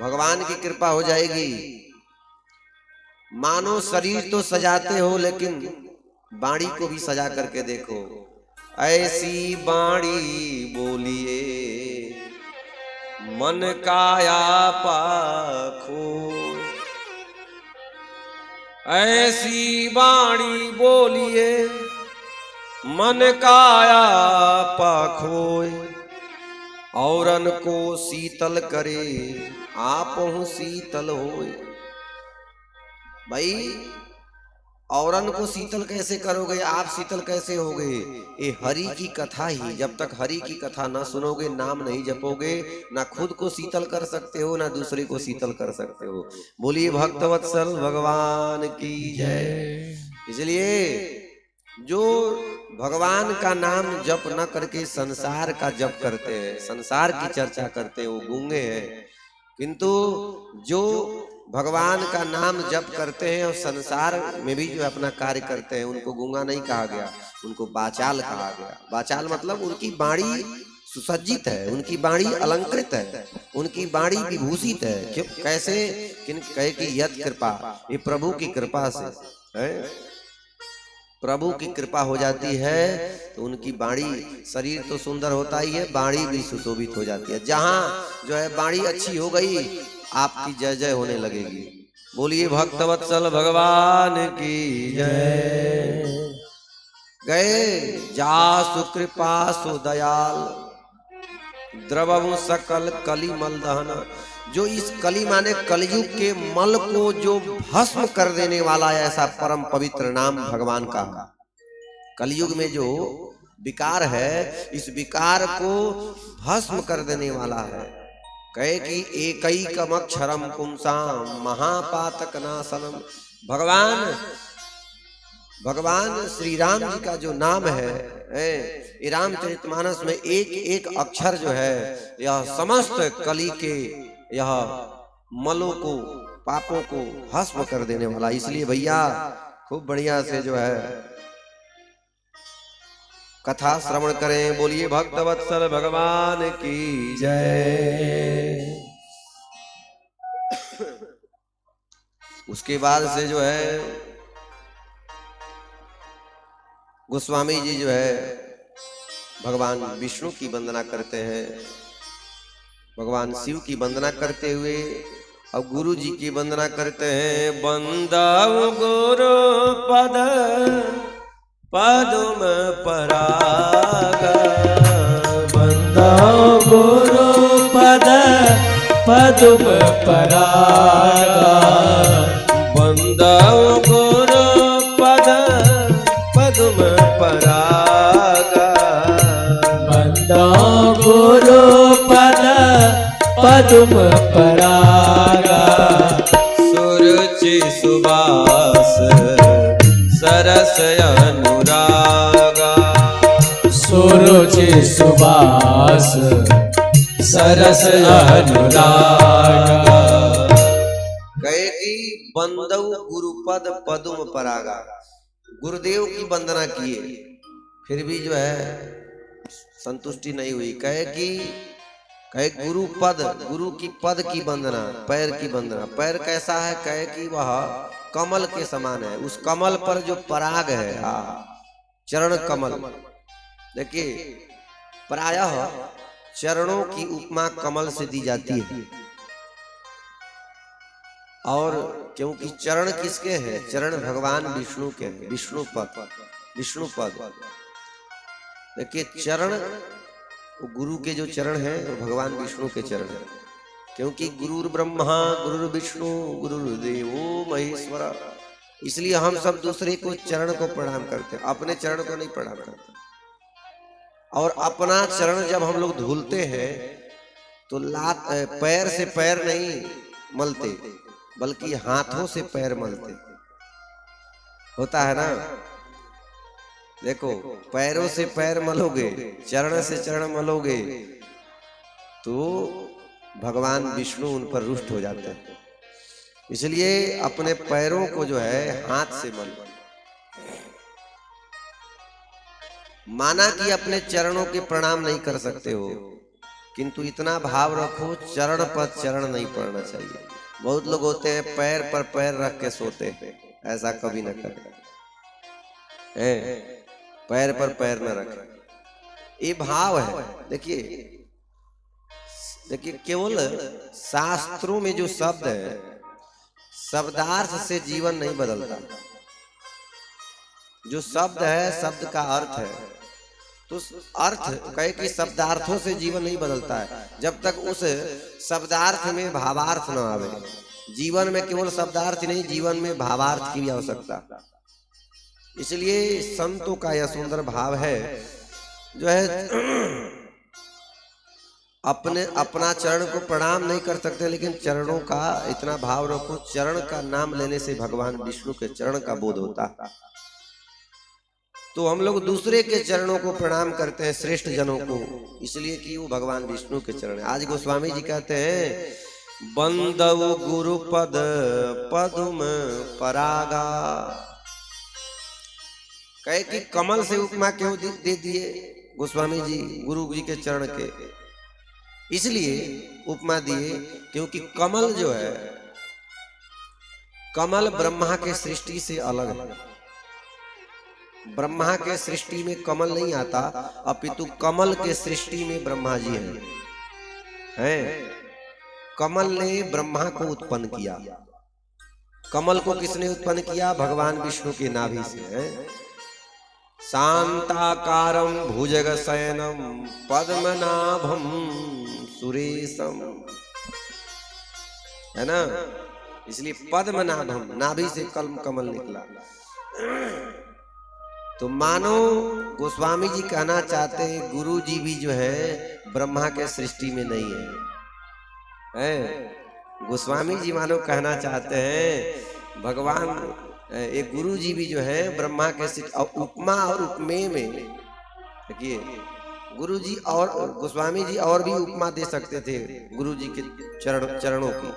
भगवान की कृपा हो जाएगी। मानो शरीर तो सजाते हो लेकिन वाणी को भी सजा करके देखो। ऐसी वाणी बोलिए मन काया पाखो, ऐसी वाणी बोलिए मन काया पाखोय, औरन को शीतल करे आपहु शीतल होय। भाई औरन को शीतल कैसे करोगे? आप शीतल कैसे होगे? ये हरि की कथा ही, जब तक हरि की कथा ना सुनोगे, नाम नहीं जपोगे, ना खुद को शीतल कर सकते हो ना दूसरे को शीतल कर सकते हो। बोलिए भक्तवत्सल भगवान की जय। इसलिए जो भगवान का नाम जप न करके संसार का जप करते हैं, संसार की चर्चा करते हैं, वो गूंगे हैं। किंतु जो भगवान का नाम जप करते हैं और संसार में भी जो अपना कार्य करते हैं, उनको गूंगा नहीं कहा गया, उनको वाचाल कहा गया। वाचाल मतलब उनकी वाणी सुसज्जित है, उनकी वाणी अलंकृत है, उनकी वाणी विभूषित है। क्यों? कैसे? कहे कि यत कृपा, ये प्रभु की कृपा से है। प्रभु की कृपा हो जाती है तो उनकी वाणी, शरीर तो सुंदर होता ही है, वाणी भी सुशोभित हो जाती है। जहां जो है वाणी अच्छी हो गई, आपकी जय जय होने लगेगी। बोलिए भक्तवत्सल भगवान की जय। गए जासु कृपा सु दयाल द्रवहु सकल कलिमल दहन। जो इस कली माने कलयुग के मल को जो भस्म कर देने वाला है, ऐसा परम पवित्र नाम भगवान का। कलयुग में जो विकार है, इस विकार को भस्म कर देने वाला है। कहे कि एकैकम अक्षरम पुंसाम महापातक नाशनम। भगवान श्री राम जी का जो नाम है, रामचरितमानस में एक एक अक्षर जो है यह समस्त कली के यह मलों को, पापों को भस्म कर देने वाला। इसलिए भैया खूब बढ़िया से जो है कथा श्रवण करें। बोलिए भक्तवत्सल भगवान की जय। उसके बाद से जो है गोस्वामी जी जो है भगवान विष्णु की वंदना करते हैं, भगवान शिव की वंदना करते हुए अब गुरु जी की वंदना करते हैं। वंदौ गुरु पद पदुम पराग, वंदौ गुरु पद पदुम पराग, वंदौ गुरु पद्म परागा। सुरुचि सुबास सरस अनुरागा। सुरुचि सुबास सरस अनुरागा। कहे कि बंदौ गुरुपद पद्म परागा। गुरुदेव की वंदना किए फिर भी जो है संतुष्टि नहीं हुई। कहे गुरु पद, गुरु की पद की वंदना, पैर की वंदना। पैर कैसा है? कहे कि वह कमल के समान है। उस कमल पर जो पराग है, चरण कमल। देखिए प्रायः चरणों की उपमा कमल से दी जाती है। और क्योंकि चरण किसके हैं? चरण भगवान विष्णु के हैं। विष्णु पद। देखिए चरण, गुरु के जो चरण हैं वो भगवान विष्णु के चरण हैं। क्योंकि गुरुर् ब्रह्मा गुरुर् विष्णु गुरुर्देवो महेश्वरा। इसलिए हम सब दूसरे को चरण को प्रणाम करते हैं, अपने चरण को नहीं प्रणाम करते। और अपना चरण जब हम लोग धुलते हैं तो पैर से पैर नहीं मलते, बल्कि हाथों से पैर मलते। होता है ना? देखो पैरों से पैर मलोगे, चरण से चरण मलोगे तो भगवान विष्णु उन पर रुष्ट हो जाते हैं। इसलिए अपने पैरों को जो है हाथ से मलो। माना कि अपने चरणों के प्रणाम नहीं कर सकते हो, किंतु इतना भाव रखो चरण पर चरण नहीं पड़ना चाहिए। बहुत लोग होते हैं पैर पर पैर रख के सोते हैं, ऐसा कभी न करें। पैर पर पैर न रखें, ये भाव है। देखिए केवल शास्त्रों में जो शब्द है, शब्दार्थ से जीवन नहीं बदलता। जो शब्द है, शब्द का अर्थ है, तो अर्थ कहे कि शब्दार्थों से जीवन नहीं बदलता है जब तक उस शब्दार्थ में भावार्थ न आवे। जीवन में केवल शब्दार्थ नहीं, जीवन में भावार्थ की भी आवश्यकता। इसलिए संतों का यह सुंदर भाव है जो है अपना चरण को प्रणाम नहीं कर सकते, लेकिन चरणों का इतना भाव रखो, चरण का नाम लेने से भगवान विष्णु के चरण का बोध होता है। तो हम लोग दूसरे के चरणों को प्रणाम करते हैं, श्रेष्ठ जनों को, इसलिए कि वो भगवान विष्णु के चरण है। आज गोस्वामी जी कहते हैं बंदौ गुरुपद पद्म परागा। कहे कि कमल से उपमा क्यों दे दिए गोस्वामी जी गुरु जी के चरण के? इसलिए उपमा दिए क्योंकि कमल जो है, कमल ब्रह्मा के सृष्टि से अलग है। ब्रह्मा के सृष्टि में कमल नहीं आता, अपितु कमल के सृष्टि में ब्रह्मा जी हैं। कमल ने ब्रह्मा को उत्पन्न किया। कमल को किसने उत्पन्न किया? भगवान विष्णु के नाभि से है। शांताकारं भुजगशयनं पद्मनाभं सुरेशम, है ना? इसलिए पद्मनाभम, नाभि से कमल निकला। तो मानो गोस्वामी जी कहना चाहते हैं गुरु जी भी जो है ब्रह्मा के सृष्टि में नहीं है। गोस्वामी जी मानो कहना चाहते हैं भगवान एक गुरु जी भी जो है ब्रह्मा के सृष्टि। और उपमा और उपमेय में देखिए गुरु जी और गोस्वामी जी और भी उपमा दे सकते थे गुरु जी के चरणों की,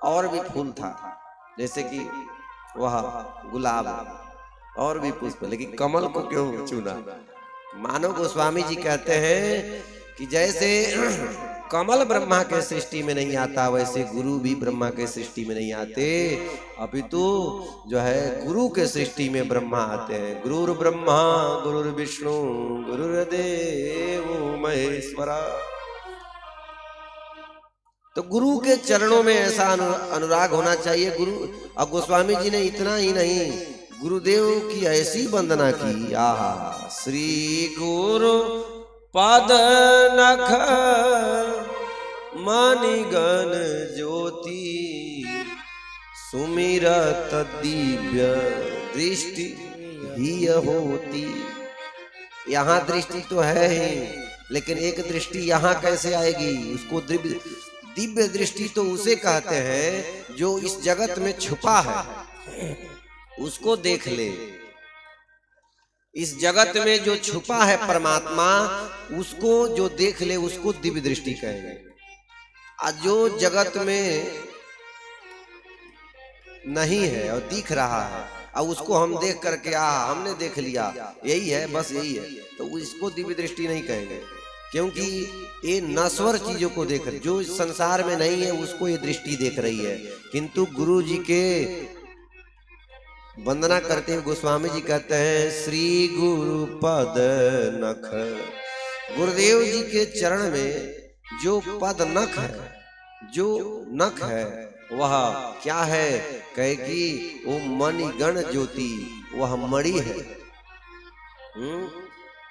और भी फूल था, जैसे कि वह गुलाब और भी पुष्प, लेकिन कमल को क्यों चुना? मानो गोस्वामी जी कहते हैं कि जैसे कमल ब्रह्मा के सृष्टि में नहीं आता, वैसे गुरु भी ब्रह्मा के सृष्टि में नहीं आते, अपितु जो है गुरु के सृष्टि में ब्रह्मा आते हैं। गुरुर् ब्रह्मा गुरुर्विष्णु गुरुर्देवो महेश्वरा। तो गुरु के चरणों में ऐसा अनुराग होना चाहिए। गुरु, अब गोस्वामी जी ने इतना ही नहीं, गुरुदेव की ऐसी वंदना की, आहा, श्री गुरु पद नख मणिगण ज्योति सुमिरत दिव्य दृष्टि ही होती। यहाँ दृष्टि तो है ही, लेकिन एक दृष्टि यहाँ कैसे आएगी? उसको दिव्य दिव्य दृष्टि तो उसे कहते हैं जो इस जगत में छुपा है, उसको देख ले। इस जगत में जो छुपा है परमात्मा, उसको जो देख ले उसको दिव्य दृष्टि कहेंगे। और जो जगत में नहीं है और दिख रहा है और उसको हम देख करके हमने देख लिया, यही है, बस यही है, तो इसको दिव्य दृष्टि नहीं कहेंगे। क्योंकि ये नश्वर चीजों को देख रही, जो संसार में नहीं है उसको ये दृष्टि देख रही है। किंतु गुरु जी के वंदना करते हुए गोस्वामी जी कहते हैं, श्री गुरु पद नख, गुरुदेव जी के चरण में जो पद नख है, जो नख है वह क्या है? कहे कि वो मणिगण ज्योति, वह मणि है।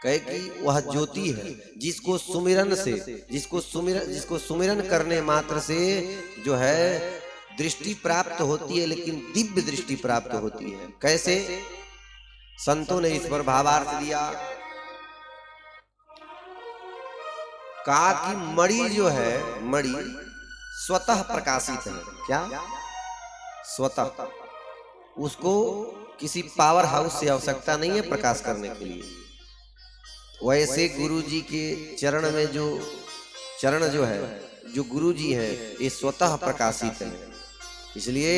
कहे कि वह ज्योति है, जिसको सुमिरन से, जिसको सुमिरन करने मात्र से जो है दृष्टि प्राप्त होती है, लेकिन दिव्य दृष्टि प्राप्त होती है। कैसे? संतों ने इस पर भावार्थ दिया, कहा कि मणि जो है, मणि स्वतः प्रकाशित है। क्या? स्वतः, उसको किसी पावर हाउस से आवश्यकता नहीं है प्रकाश करने के लिए। वैसे गुरु जी के चरण में जो चरण जो है, जो गुरु जी है, ये स्वतः प्रकाशित है। इसलिए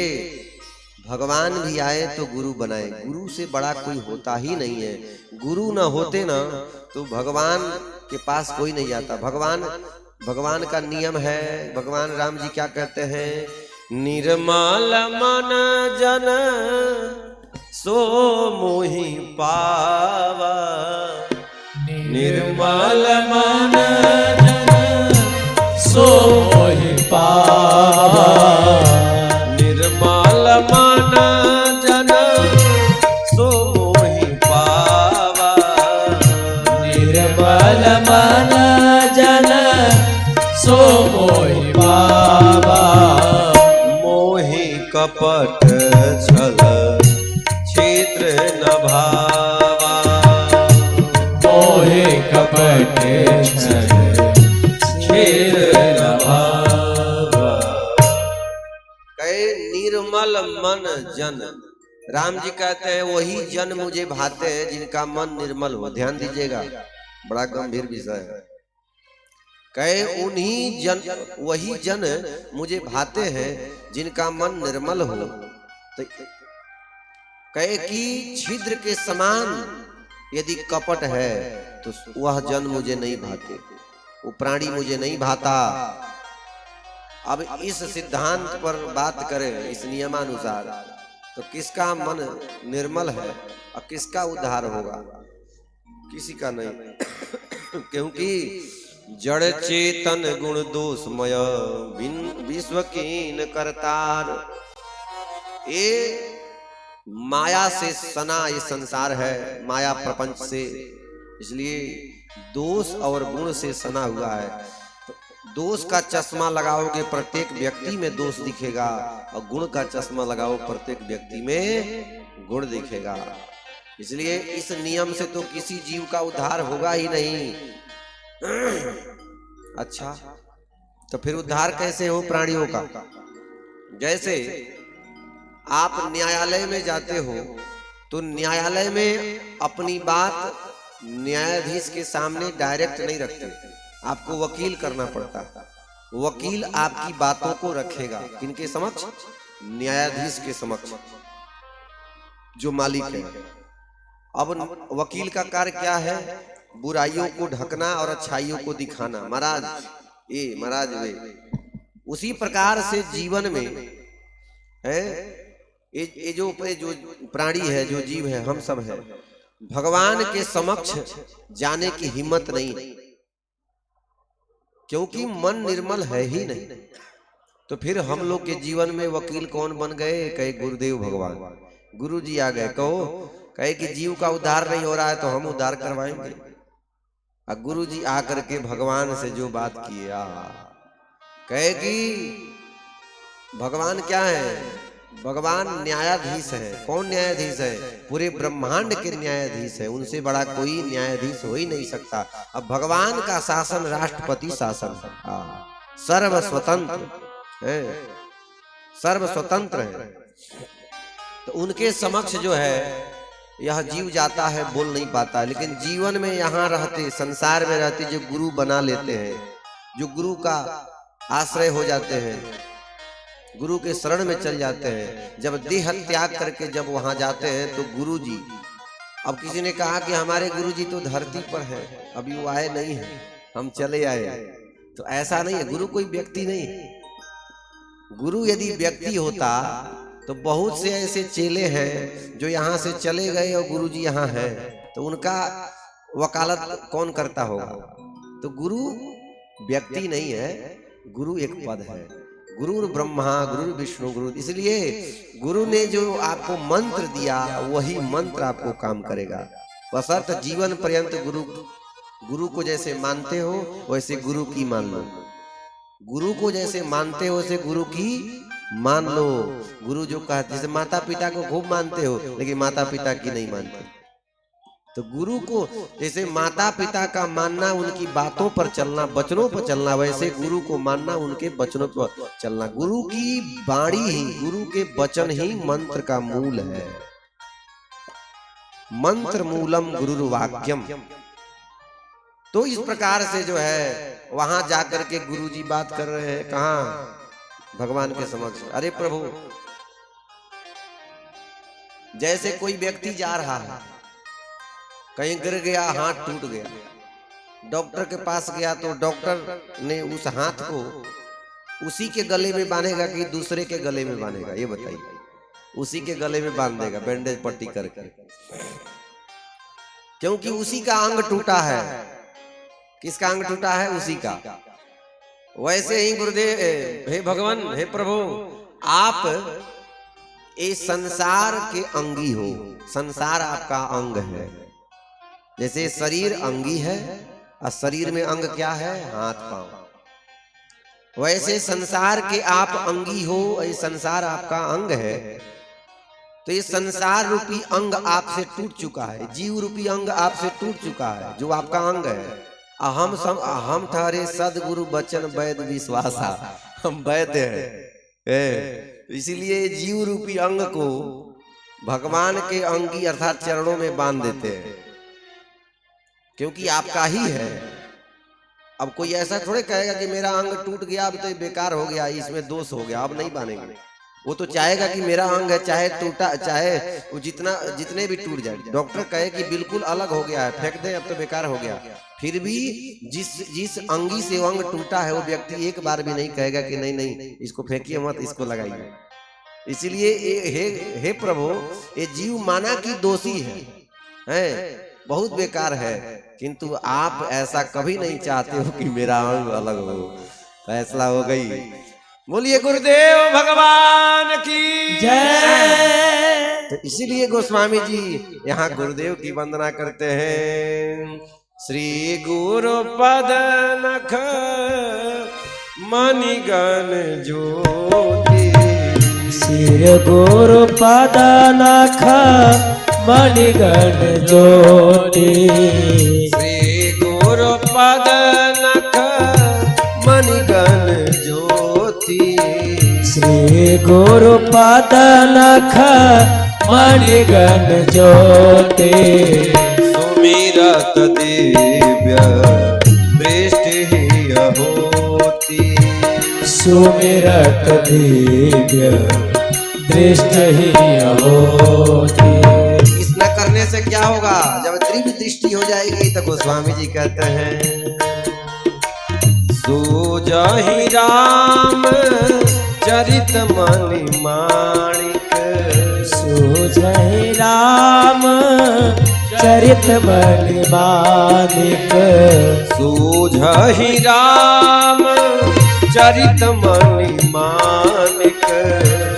भगवान भी आए तो गुरु बनाए, गुरु से बड़ा कोई होता ही नहीं है। गुरु न होते ना तो भगवान के पास कोई नहीं जाता। भगवान का नियम है, भगवान राम जी क्या कहते हैं? निर्मल मन जन सो मोहि पावा, निर्मल मन जन सो मोहि पावा, निर्मल मन जन सो मोहि पावा, निर्मल मन जन सो मोहि पावा, मोहि कपट छल क्षेत्र न भावा, मोहि कपट छल क्षेत्र न भावा। कहे निर्मल मन जन, राम जी कहते हैं वही जन मुझे भाते हैं जिनका मन निर्मल हो। ध्यान दीजिएगा, बड़ा गंभीर विषय है। कहे उन्हीं जन, वही जन मुझे भाते हैं जिनका मन निर्मल हो। तो कहे कि छिद्र के समान यदि कपट है तो वह जन मुझे नहीं भाते, वो प्राणी मुझे नहीं भाता। अब इस सिद्धांत पर बात करें, इस नियमानुसार, तो किसका मन निर्मल है और किसका उद्धार होगा? किसी का नहीं। क्योंकि जड़ चेतन गुण दोषमय विश्व कीन करतार, ये माया से सना ये संसार है, माया प्रपंच से, इसलिए दोष और गुण से सना हुआ है। तो दोष का चश्मा लगाओगे प्रत्येक व्यक्ति में दोष दिखेगा, और गुण का चश्मा लगाओ प्रत्येक व्यक्ति में गुण दिखेगा। इसलिए इस नियम से तो किसी जीव का उद्धार होगा ही नहीं। अच्छा, तो फिर उद्धार कैसे हो प्राणियों का? जैसे आप न्यायालय में जाते हो तो न्यायालय में अपनी बात न्यायाधीश के सामने डायरेक्ट नहीं रखते, आपको वकील करना पड़ता है। वकील आपकी बातों को रखेगा किनके समक्ष? न्यायाधीश के समक्ष, जो मालिक है। अब वकील का कार्य क्या है? बुराइयों को ढकना और अच्छाइयों को दिखाना। महाराज ये, महाराज वे। उसी प्रकार से जीवन में है, ये जो प्राणी है, जो जीव है, हम सब है, भगवान के समक्ष जाने की हिम्मत नहीं, क्योंकि मन निर्मल है ही नहीं। तो फिर हम लोग के जीवन में वकील कौन बन गए? कहे गुरुदेव भगवान, गुरु जी आ गए। कहे कि जीव का उद्धार नहीं हो रहा है तो हम उद्धार करवाएंगे। और गुरु जी आकर के भगवान से जो बात किए, कहे कि भगवान क्या है? भगवान न्यायाधीश है। कौन न्यायाधीश है? पूरे ब्रह्मांड के न्यायाधीश है। उनसे बड़ा कोई न्यायाधीश हो ही नहीं सकता। अब भगवान का शासन राष्ट्रपति शासन है, सर्व स्वतंत्र है, सर्व स्वतंत्र है। तो उनके समक्ष जो है यह जीव जाता है, बोल नहीं पाता। लेकिन जीवन में यहाँ रहते, संसार में रहते जो गुरु बना लेते हैं, जो गुरु का आश्रय हो जाते हैं, गुरु के शरण में चल जाते हैं, जब देह त्याग करके जब वहां जाते हैं तो गुरु जी, अब किसी ने कहा कि हमारे गुरु जी तो धरती पर है, अभी वो आए नहीं है, हम चले आए, तो ऐसा नहीं है। गुरु कोई व्यक्ति नहीं है। गुरु यदि व्यक्ति होता तो बहुत से ऐसे चेले हैं जो यहाँ से चले गए और गुरु जी यहाँ है, तो उनका वकालत कौन करता होगा? तो गुरु व्यक्ति नहीं है, गुरु एक पद है। गुरु ब्रह्मा गुरु विष्णु गुरु, इसलिए गुरु ने जो आपको मंत्र दिया वही मंत्र आपको काम करेगा। बशर्त जीवन पर्यंत गुरु को जैसे मानते हो वैसे गुरु की मान लो। गुरु को जैसे मानते हो वैसे गुरु की मान लो। गुरु जो कहते, जैसे माता पिता को खूब मानते हो लेकिन माता पिता की नहीं मानते, तो गुरु को जैसे माता पिता का मानना, उनकी बातों पर चलना, वचनों पर चलना, वैसे गुरु को मानना, उनके वचनों पर चलना। गुरु की वाणी ही, गुरु के वचन ही मंत्र का मूल है। मंत्र मूलम गुरुर्वाक्यम। तो इस प्रकार से जो है वहां जाकर के गुरु जी बात कर रहे हैं, कहाँ? भगवान के समक्ष। अरे प्रभु, जैसे कोई व्यक्ति जा रहा है, कहीं गिर गया, हाथ टूट गया, डॉक्टर के पास गया तो डॉक्टर ने उस हाथ को उसी के गले में बांधेगा कि दूसरे के गले में बांधेगा? ये बताइए। उसी के गले में बांध देगा, बैंडेज पट्टी करके, क्योंकि उसी का अंग टूटा है। किसका अंग टूटा है? उसी का। वैसे ही गुरुदेव, हे भगवान, हे प्रभु, आप इस संसार के अंगी हो। संसार आपका अंग है। जैसे शरीर अंगी है और शरीर में अंग क्या है? हाथ पांव। वैसे संसार के आप अंगी हो, ये संसार आपका अंग है। तो ये संसार रूपी अंग आपसे टूट चुका है, जीव रूपी अंग आपसे टूट चुका है, जो आपका अंग है। हम ठहरे सदगुरु बचन वैद विश्वासा, हम वैद्य हैं। इसीलिए जीव रूपी अंग को भगवान के अंगी अर्थात चरणों में बांध देते हैं, क्योंकि आपका ही है। अब कोई ऐसा थोड़े कहेगा कि मेरा अंग टूट गया, अब तो बेकार हो गया, इसमें दोष हो गया, अब नहीं बांधेंगे। वो तो चाहेगा कि मेरा अंग है, चाहे टूटा, चाहे वो जितने भी टूट जाए। डॉक्टर कहे कि बिल्कुल अलग हो गया है, फेंक दे, अब तो बेकार हो गया, फिर भी जिस अंगी से अंग टूटा है वो व्यक्ति एक बार भी नहीं कहेगा कि नहीं नहीं इसको फेंकिए मत, इसको लगाइए। इसीलिए हे प्रभु, ये जीव माना कि दोषी है, बहुत बेकार है, किंतु आप ऐसा कभी नहीं चाहते हो कि मेरा अंग अलग हो। फैसला हो गई। बोलिए गुरुदेव भगवान की जय। तो इसीलिए गोस्वामी जी यहाँ गुरुदेव की वंदना करते हैं। श्री गुरु पद नख मणिगण ज्योति, श्री गुरु पद नख मणिगण ज्योति, श्री गुरु पद नख मणिगण ज्योति, श्री गुरु पद नख मणिगण ज्योति, सुमिरत दिव्य दृष्टि होती, सुमिरत दिव्य दृष्टि होती। इतना करने से क्या होगा? जब दिव्य दृष्टि हो जाएगी तो गोस्वामी जी कहते हैं, सूझहि राम चरित मणि माणिक, सूझहि राम चरित मणि माणिक, सूझहि राम चरित मणि माणिक,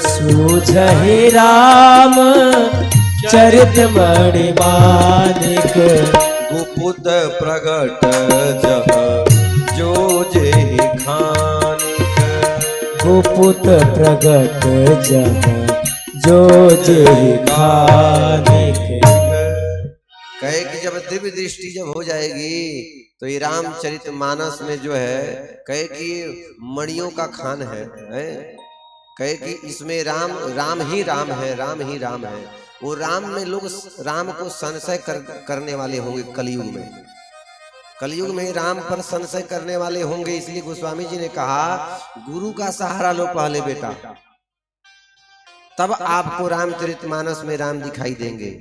सूझहि राम चरित मणि माणिक, गुपुत प्रगट जह जो जेहि खानिक, गुपुत प्रगट जह जो खाने के। कहे कि जब दिव्य दृष्टि जब हो जाएगी तो ये रामचरितमानस में जो है कहे कि मणियों का खान है? कहे कि इसमें राम राम ही राम है, राम ही राम है। वो राम में लोग राम को संशय करने वाले होंगे कलयुग में। कलयुग में राम पर संशय करने वाले होंगे, इसलिए गोस्वामी जी ने कहा गुरु का सहारा लो पहले बेटा, तब आपको रामचरितमानस में राम दिखाई देंगे,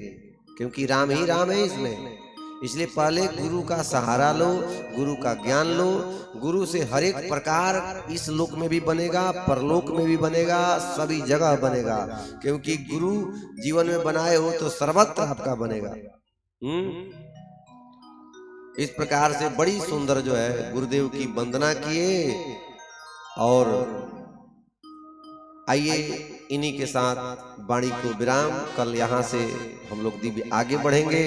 क्योंकि राम ही राम है इसमें। इसलिए पहले गुरु का सहारा लो, गुरु का ज्ञान लो। गुरु से हर एक प्रकार इस लोक में भी बनेगा, परलोक में भी बनेगा, सभी जगह बनेगा, क्योंकि गुरु जीवन में बनाए हो तो सर्वत्र आपका बनेगा। इस प्रकार से बड़ी सुंदर जो है गुरुदेव की वंदना किए। और आइए इन्हीं के साथ वाणी को विराम, कल यहाँ से हम लोग दिव्य आगे बढ़ेंगे।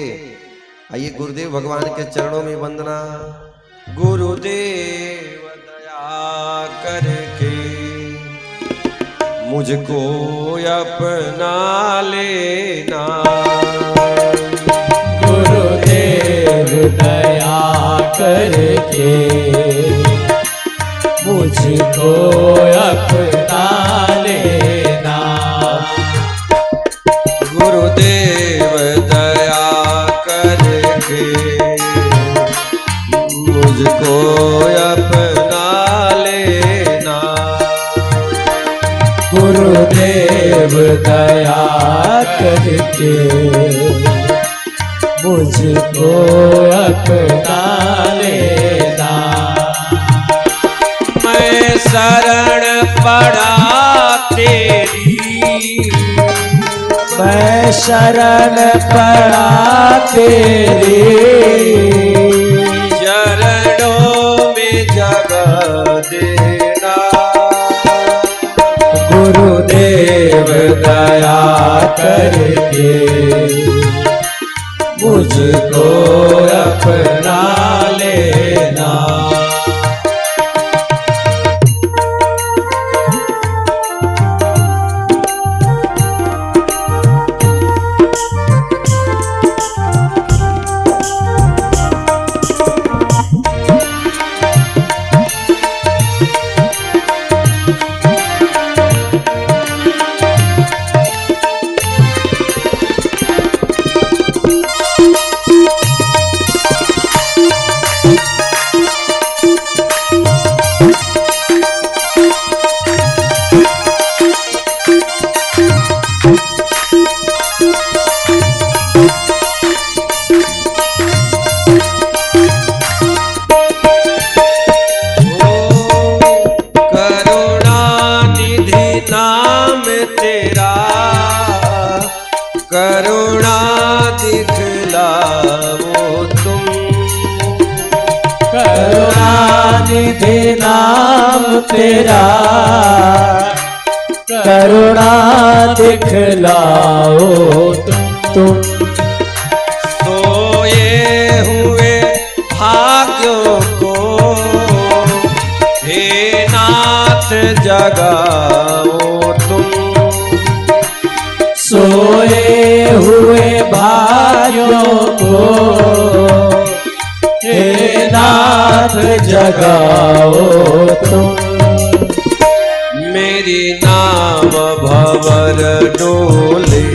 आइए गुरुदेव भगवान के चरणों में वंदना। गुरुदेव दया करके मुझको अपना लेना, गुरुदेव दया करके मुझको अपना लेना, गुरुदेव दया करके मुझको अपना लेना, गुरुदेव दया करके मुझको अपना लेना। मैं शरण पड़ा तेरी, मैं शरण पड़ा तेरे, चरणों में जगह देना, गुरुदेव दया करके मुझको अपना लेना। करुणा दिखलाओ तुम, करुणानिधि नाम तेरा, करुणा दिखलाओ तुम। सोए हुए भाग्यों को हे नाथ जगाओ तुम, सोए हुए भाइयों को हे नाथ जगाओ तुम। मेरी नाम भंवर डोले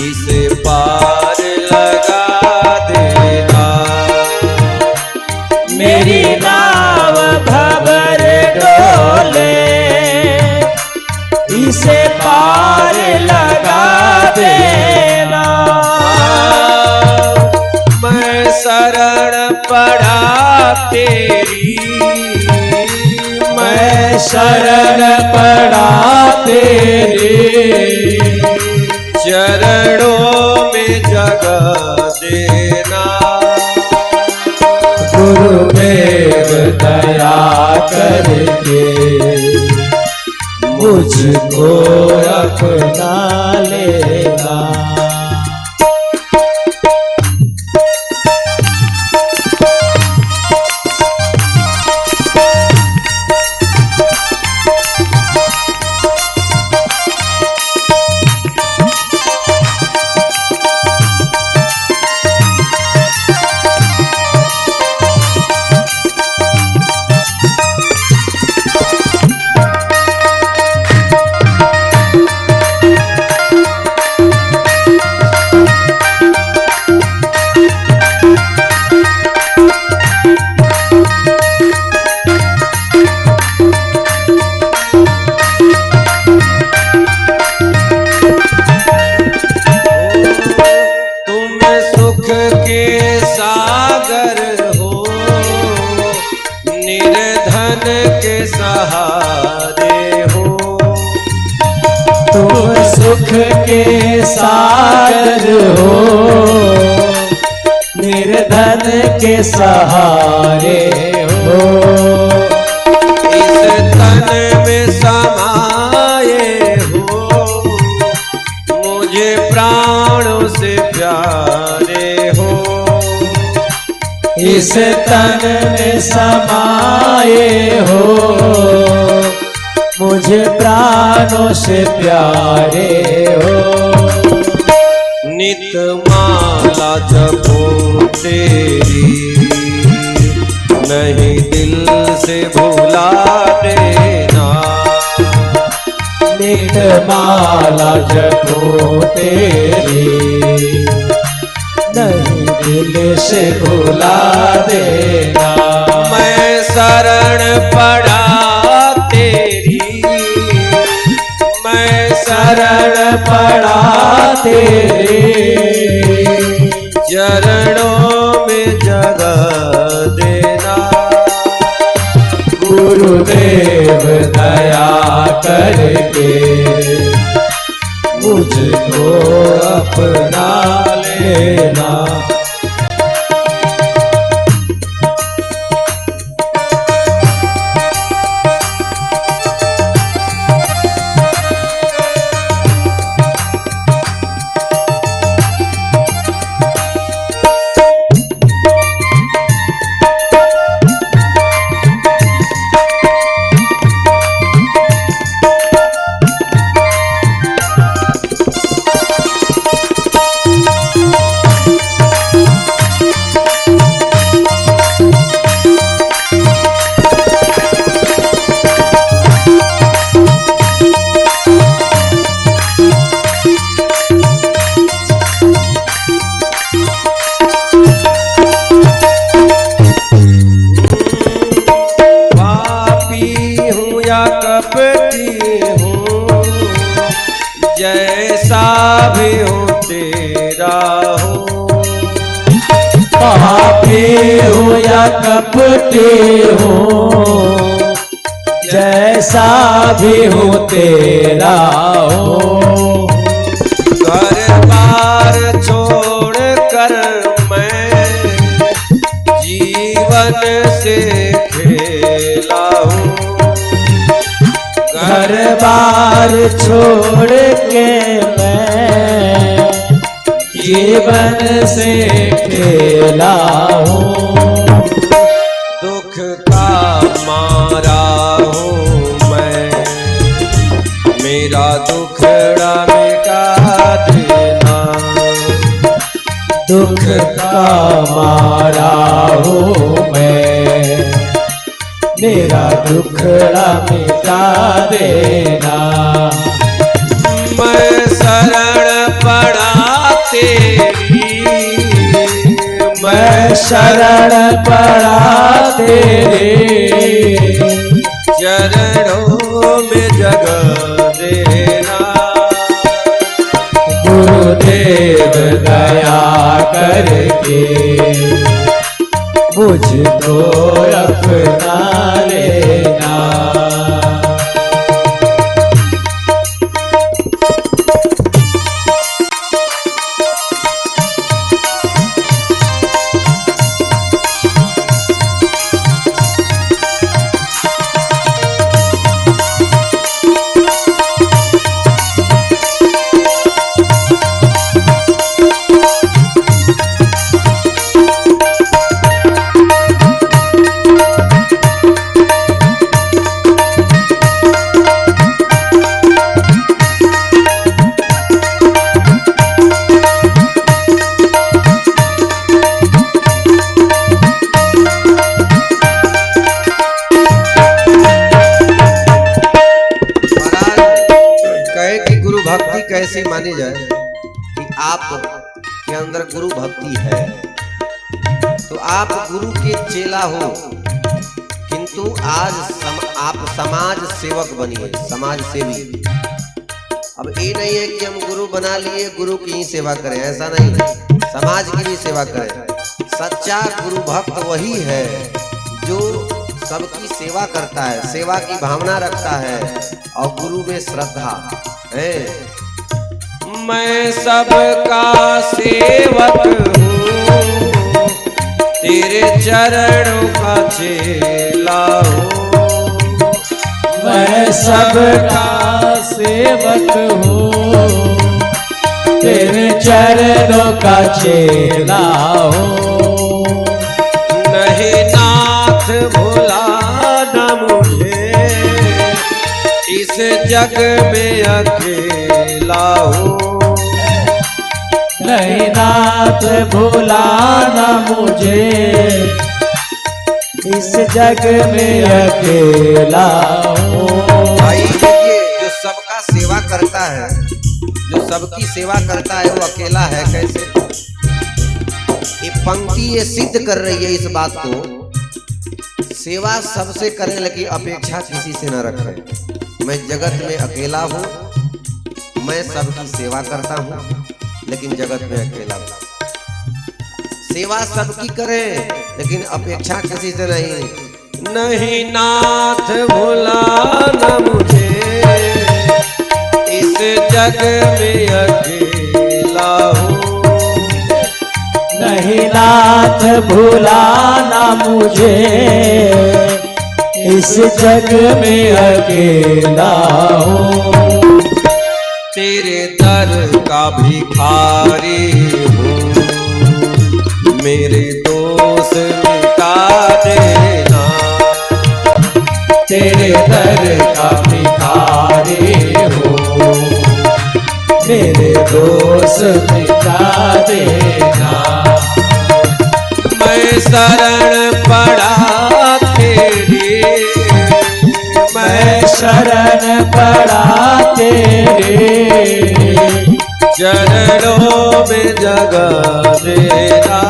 इसे पार लगा देना, मेरी नाव भंवर डोले इसे पार लगा देना। मैं शरण पड़ा तेरी, मैं शरण पड़ा तेरे, चरणों में जगह देना, गुरुदेव दया करके मुझको अपना लेना। निर्धन के सहारे हो, तुम सुख के सागर हो, निर्धन के सहारे हो। इस तन में समाये हो, मुझे प्राणों से प्यारे हो। इस तन में समाये हो, मुझे प्राणों से प्यारे हो। नित माला जपूं तेरी, नहीं दिल से भुला देना। नित माला जपूं तेरी, नहीं दिल से भुला देना। मैं शरण पड़ा तेरी, मैं शरण पड़ा तेरे, चरणों में जगह देना। गुरुदेव दया करके मुझको अपना लेना। जैसा भी हो तेरा हो, पापी हो या कपटी हो, जैसा भी हो तेरा हो। घर बार छोड़ कर मैं जीवन से खेला हूँ। घर बार छोड़ के मैं जीवन से खेला हूँ। दुख का मारा हूँ मैं, मेरा दुखड़ा मिटा देना। दुख का मारा हूँ मैं, मेरा दुखड़ा मिटा देना। मैं शरण पड़ा तेरी, मैं शरण पड़ा तेरे, चरणों में जगह देना। गुरुदेव दया करके मुझको अपना लेना। कैसे मानी जाए कि आप के अंदर गुरु भक्ति है, तो आप गुरु के चेला हो, किंतु आज आप समाज सेवक बनिए, समाज सेवी। अब ये नहीं है कि हम गुरु बना लिए गुरु की ही सेवा करें, ऐसा नहीं, समाज की भी सेवा करें। सच्चा गुरु भक्त वही है जो सबकी सेवा करता है, सेवा की भावना रखता है और गुरु में श्रद्धा है। मैं सबका सेवक हूँ, तेरे चरणों का चेला हूँ। मैं सबका सेवक हूँ, तेरे चरणों का चेला हूँ। नहीं नाथ भुलाना मुझे, इस जग में अकेला हूँ। नहीं नाथ भुलाना मुझे, इस जग में अकेला हूँ। भाई देखिए, जो सबका सेवा करता है, जो सबकी सेवा करता है, वो अकेला है कैसे? ये पंक्ति ये सिद्ध कर रही है इस बात को। सेवा सबसे करें लेकिन अपेक्षा किसी से न रखें। मैं जगत में अकेला हूँ, मैं सबकी सेवा करता हूँ लेकिन जगत में अकेला हूँ। सेवा सबकी करें लेकिन अपेक्षा किसी से नहीं। नहीं नाथ भुलाना मुझे, इस जग में अकेला हूँ। नहीं नाथ भुलाना मुझे, इस जग में अकेला हूँ। तेरे दर का भिखारी हूँ, मेरे दोष मिटा देना। तेरे दर का भिखारी हूँ, मेरे दोष मिटा देना। मैं शरण पड़ा तेरी, मैं शरण पड़ा तेरे, चरणों में जगा देना।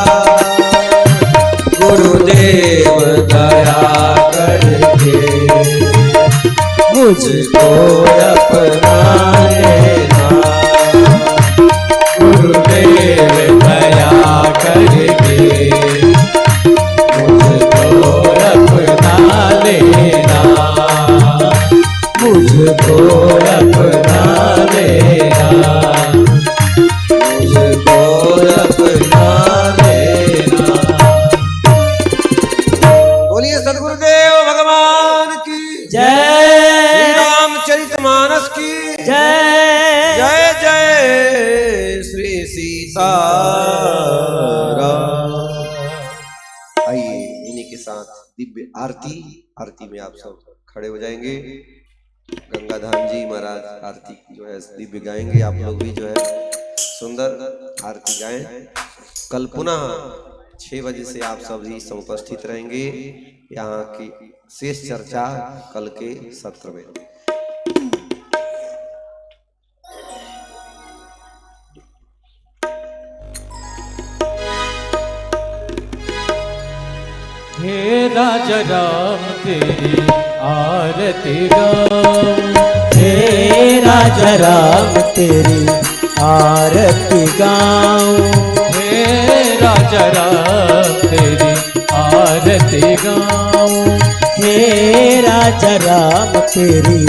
गुरुदेव दया करके मुझको अपना लेना। गुरुदेव दया करके मुझको अपना लेना। मुझको अपना लेना। मुझको अपना लेना। बोलिए सद्गुरुदेव भगवान की जय। रामचरितमानस की जय। जय जय श्री सीता। आइए इन्हीं के साथ दिव्य आरती में आप सब खड़े हो जाएंगे। गंगाधाम जी महाराज आरती जो है दिव्य गाएंगे, आप लोग भी जो है सुंदर आरती गाएं। कल पुनः 6 बजे से आप सभी समुपस्थित रहेंगे। यहाँ की शेष चर्चा कल के सत्र में। हे राजा राम तेरी आरती गाऊं। हे राजा राम तेरी आरती गाऊं। हे राजा राम तेरी आरती गाऊं। हे राजा राम तेरी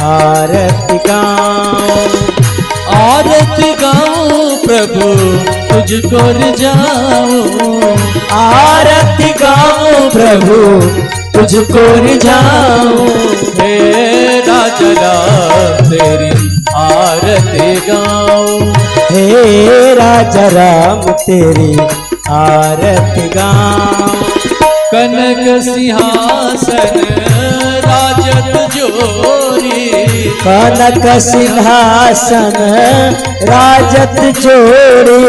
आरती गाऊं। आरती गाऊं प्रभु तुझको रिझाऊं। आरती गाऊं प्रभु तुझको रिझाऊं। हे राजा राम तेरी आरती गाऊं। हे राजा राम तेरी आरती गाऊं। कनक सिंहासन राजत जोरी। कनक सिंहासन राजत जोरी।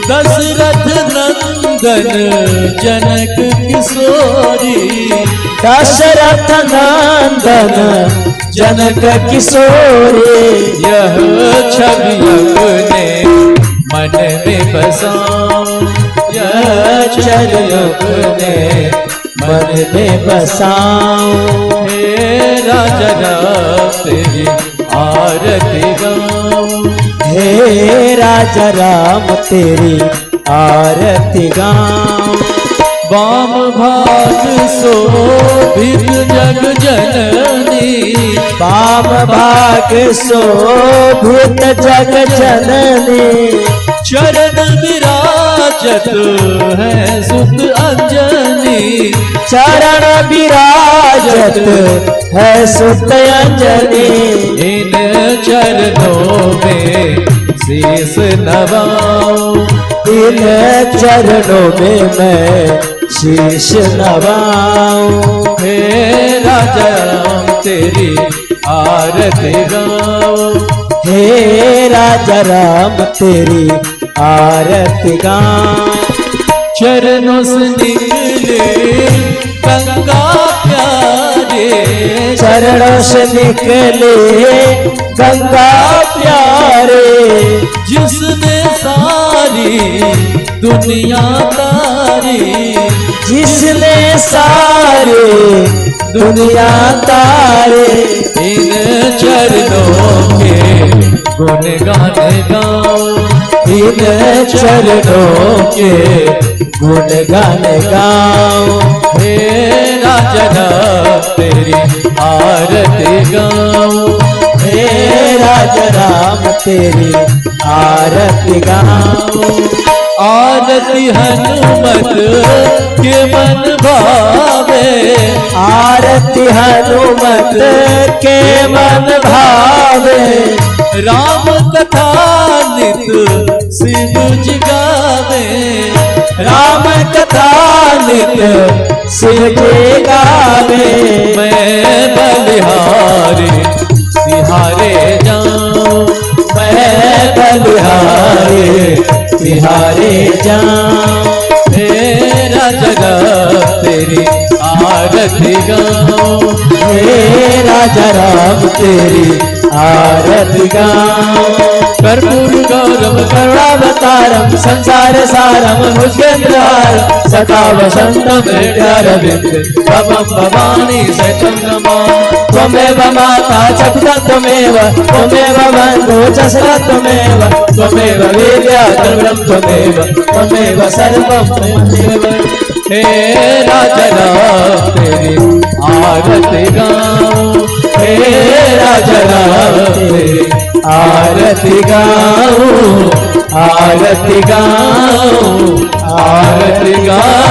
दशरथ नंदन जनक किशोरी। दशरथ नंदन जनक किशोरी। यह छवि अपने मन में बसाऊं। यह छवि अपने मन में बसाऊं। हे राजा राम तेरी आरती गाऊं। हे राजा राम तेरी आरती गाऊं। वाम भाग शोभित जग जननी, वाम भाग शोभित जग जननी, चरण विराजत है सुत अंजनी, चरण विराजत है सुत अंजनी। इन चरणों में शीस नवाऊं, इन चरणों में मैं शीश नवाऊं। हे राजा राम तेरी आरती गाऊं, हे राजा राम तेरी आरती गाऊं। चरणों से निकले गंगा प्यारे, चरणों से निकले गंगा प्यारे, जिसने सारी दुनिया तारी, जिसने सारे दुनिया तारे। इन चरणों के गुण गाने गाऊं, इन चरणों के गुण गान गाऊं। हे राजा राम तेरी आरती गाऊं, हे राजा राम तेरी आरती गाऊं। आरती हनुमत के मन भावे, आरती हनुमत के मन भावे, राम कथा नित शिव जी गावे, राम कथा नित शिव जी गावे। मैं बलिहारी बिहारे जाऊं, मैं बलिहारी बिहारे जाऊं। मेरा जगह तेरी आरती गाऊं, हे राजा राम तेरी आरती गाऊं। कर्पूर गौरव करुणावतारम संसार सारम भुजगेन्द्रहारम सदा वसंतम हृदयारविंदे भवं भवानी सहितं नमामि। त्वमेव माता च त्वमेव, त्वमेव बन्धु च सदा त्वमेव, त्वमेव विद्या द्रविणं त्वमेव, त्वमेव सर्वं त्वमेव। हे राजा राम तेरी आरती गाऊं, हे राजा राम तेरी आरती गाऊं, आरती गाऊं, आरती गाऊं।